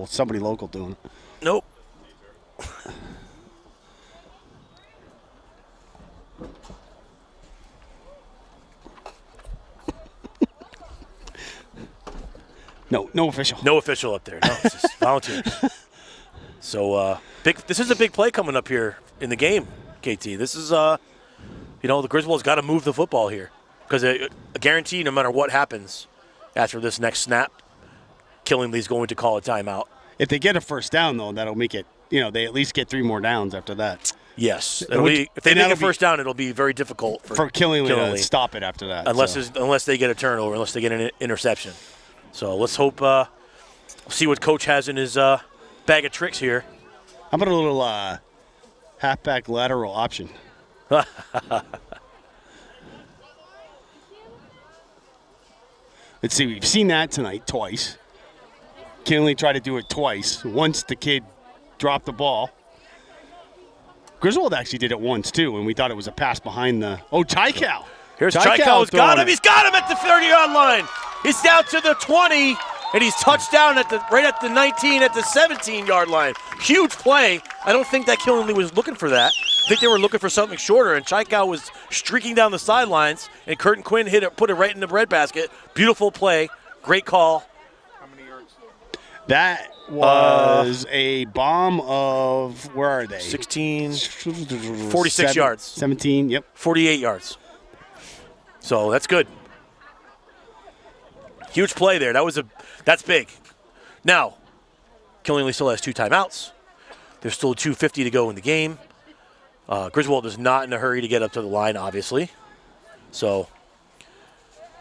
somebody local doing it? Nope. No official. No official up there. No, it's just volunteer. So this is a big play coming up here in the game, KT. This is, the Griswold's got to move the football here because a guarantee no matter what happens after this next snap, Killingly's going to call a timeout. If they get a first down, though, that'll make it, they at least get 3 more downs after that. Yes. If they make a first down, it'll be very difficult for Killingly to stop it after that. Unless they get a turnover, unless they get an interception. So let's hope, see what Coach has in his bag of tricks here. How about a little halfback lateral option? Let's see. We've seen that tonight twice. Killingly tried to do it twice. Once the kid dropped the ball. Griswold actually did it once, too, and we thought it was a pass behind the... Oh, Chaikau. Here's Chaikau's got him. He's got him at the 30-yard line. He's down to the 20, and he's touched down right at the 19 at the 17-yard line. Huge play. I don't think that Killenly was looking for that. I think they were looking for something shorter, and Chaikau was streaking down the sidelines, and Curtin Quinn put it right in the breadbasket. Beautiful play. Great call. How many yards? That was a bomb of, where are they? 16, 46 yards. 17, yep. 48 yards. So that's good. Huge play there. That's big. Now, Killingly still has 2 timeouts. There's still 2:50 to go in the game. Griswold is not in a hurry to get up to the line, obviously. So,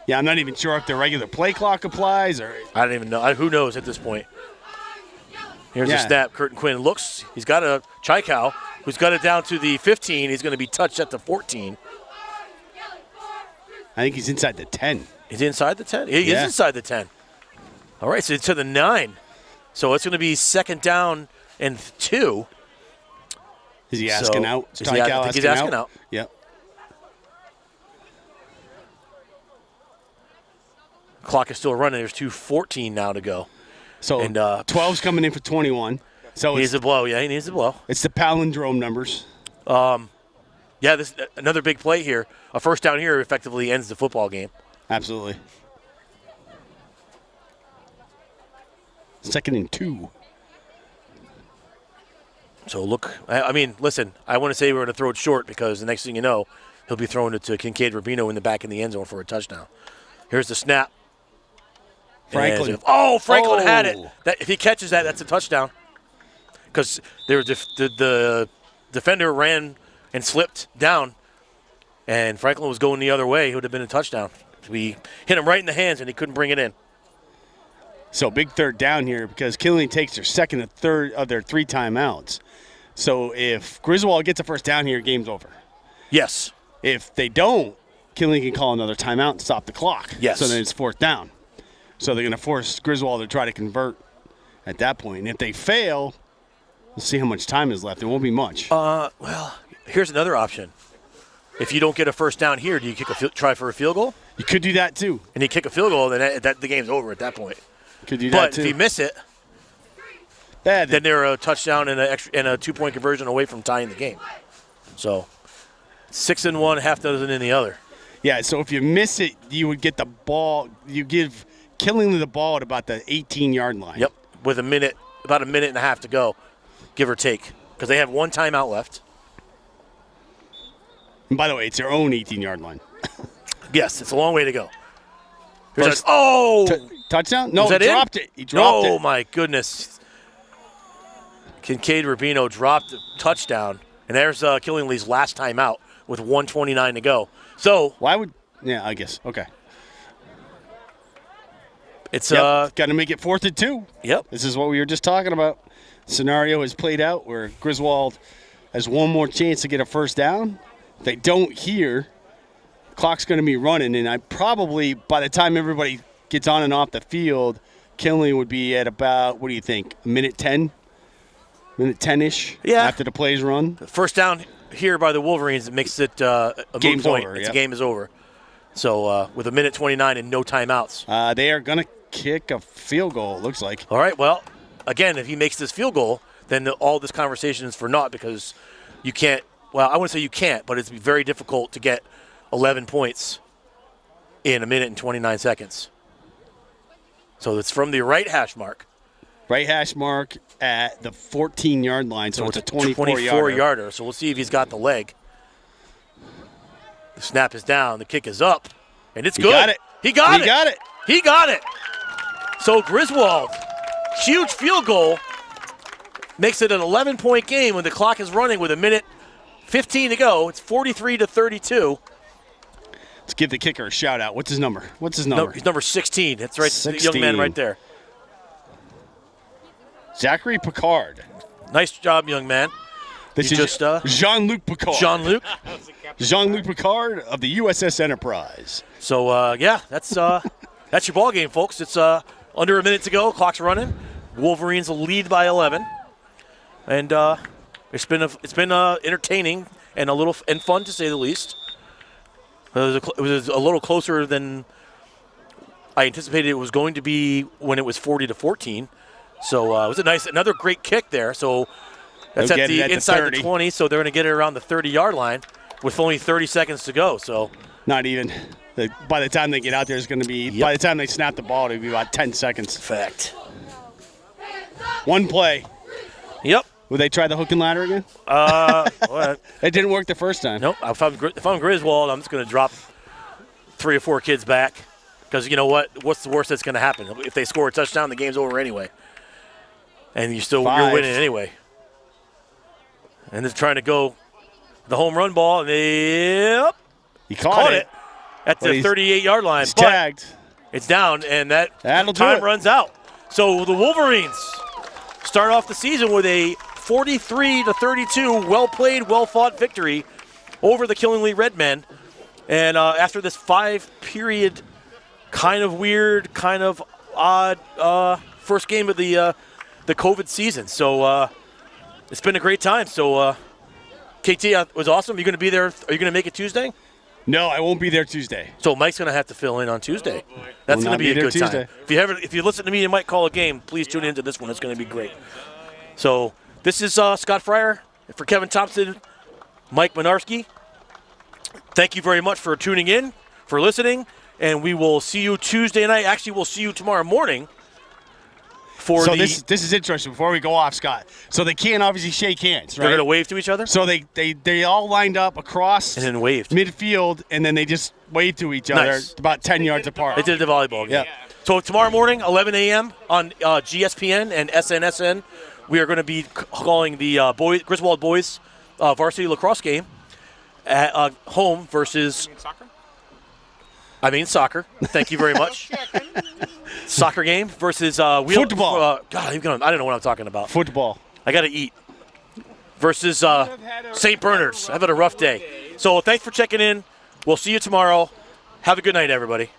yeah, I'm not even sure if the regular play clock applies or. I don't even know. Who knows at this point? Here's a snap. Curtin Quinn looks. He's got a Chaikau, who's got it down to the 15. He's going to be touched at the 14. I think he's inside the 10. He's inside the 10? He is inside the 10. All right, so to the 9. So it's going to be 2nd down and 2. Is he asking out? I think he's asking out. Yep. Clock is still running. There's 2:14 now to go. So 12's coming in for 21. So he needs a blow. Yeah, he needs a blow. It's the palindrome numbers. Yeah, this another big play here. A first down here effectively ends the football game. Absolutely. 2nd and 2. So look, I mean, listen, I want to say we're going to throw it short because the next thing you know, he'll be throwing it to Kincaid Rubino in the back in the end zone for a touchdown. Here's the snap. Franklin. Franklin had it. If he catches that, that's a touchdown. Because the defender ran and slipped down, and Franklin was going the other way. It would have been a touchdown. We hit him right in the hands, and he couldn't bring it in. So big third down here because Killeen takes their second and third of their 3 timeouts. So if Griswold gets a first down here, game's over. Yes. If they don't, Killeen can call another timeout and stop the clock. Yes. So then it's 4th down. So they're going to force Griswold to try to convert at that point. And if they fail, we'll see how much time is left. It won't be much. Well, here's another option. If you don't get a first down here, do you try for a field goal? You could do that too. And you kick a field goal, then the game's over at that point. Could do that but too. If you miss it, then they're a touchdown and a 2-point conversion away from tying the game. So 6 in one, half dozen in the other. Yeah, so if you miss it, you would get the ball. You give Killeen the ball at about the 18-yard line. Yep, with about a minute and a half to go, give or take, because they have 1 timeout left. And by the way, it's their own 18-yard line. Yes, it's a long way to go. Touchdown? No, he dropped it. He dropped it. Oh, my goodness. Kincaid Rubino dropped the touchdown, and there's Killingly's last timeout with 1:29 to go. So why would? Yeah, I guess. Okay. It's got to make it 4th and 2. Yep. This is what we were just talking about. Scenario has played out where Griswold has one more chance to get a first down. If they don't here, the clock's going to be running, and I probably by the time everybody gets on and off the field, Kinley would be at about, what do you think, a minute 10? Minute 10-ish after the play's run. First down here by the Wolverines makes it a moot point. Over, The game is over. So with a minute 29 and no timeouts. They are going to kick a field goal, it looks like. All right, well, again, if he makes this field goal, then all this conversation is for naught because you can't, well, I wouldn't say you can't, but it's very difficult to get 11 points in a minute and 29 seconds. So it's from the right hash mark. Right hash mark at the 14-yard line, so it's a 24-yarder. So we'll see if he's got the leg. The snap is down, the kick is up, and it's good. Got it. He got it. He got it. So Griswold, huge field goal, makes it an 11-point game when the clock is running with a minute 15 to go. It's 43-32. Let's give the kicker a shout out. What's his number? No, he's number 16. That's right, 16. The young man right there. Zachary Picard. Nice job, young man. This is Jean-Luc Picard. Jean-Luc Picard of the USS Enterprise. So, that's your ball game, folks. It's under a minute to go. Clock's running. Wolverines will lead by 11. And it's been entertaining and fun, to say the least. It was a little closer than I anticipated it was going to be when it was 40-14. So it was another great kick there. So that's at the inside the 20. So they're going to get it around the 30-yard line with only 30 seconds to go. So not even. By the time they get out there, it's going to be. By the time they snap the ball, it'll be about 10 seconds. Fact. One play. Yep. Would they try the hook and ladder again? It didn't work the first time. Nope. If I'm Griswold, I'm just going to drop 3 or 4 kids back because you know what? What's the worst that's going to happen? If they score a touchdown, the game's over anyway. And you're winning anyway. And they're trying to go the home run ball, and he caught it at the 38-yard line. He's tagged. It's down, and that'll time runs out. So the Wolverines start off the season with a 43-32 well-played, well-fought victory over the Killingly Redmen. And after this 5-period kind of weird, kind of odd first game of the COVID season. So it's been a great time. So KT was awesome. Are you going to be there? Are you going to make it Tuesday? No, I won't be there Tuesday. So Mike's going to have to fill in on Tuesday. That's going to be a good time. If you listen to me and Mike call a game, please tune into this one. It's going to be great. So this is Scott Fryer for Kevin Thompson, Mike Minarski. Thank you very much for tuning in, for listening, and we will see you Tuesday night. Actually, we'll see you tomorrow morning for So the. this is interesting. Before we go off, Scott. So they can't obviously shake hands, right? They're going to wave to each other? So they all lined up across And then waved. midfield, and then they just waved to each other Nice. about 10 yards apart. They did the volleyball game. Yeah. So tomorrow morning, 11 a.m. on GSPN and SNSN, we are going to be calling the Griswold boys varsity lacrosse game at home versus. Soccer. Thank you very much. Soccer game versus Football. God, I don't know what I'm talking about. Football. I got to eat. Versus St. Bernard's. I've had a rough day. So thanks for checking in. We'll see you tomorrow. Have a good night, everybody.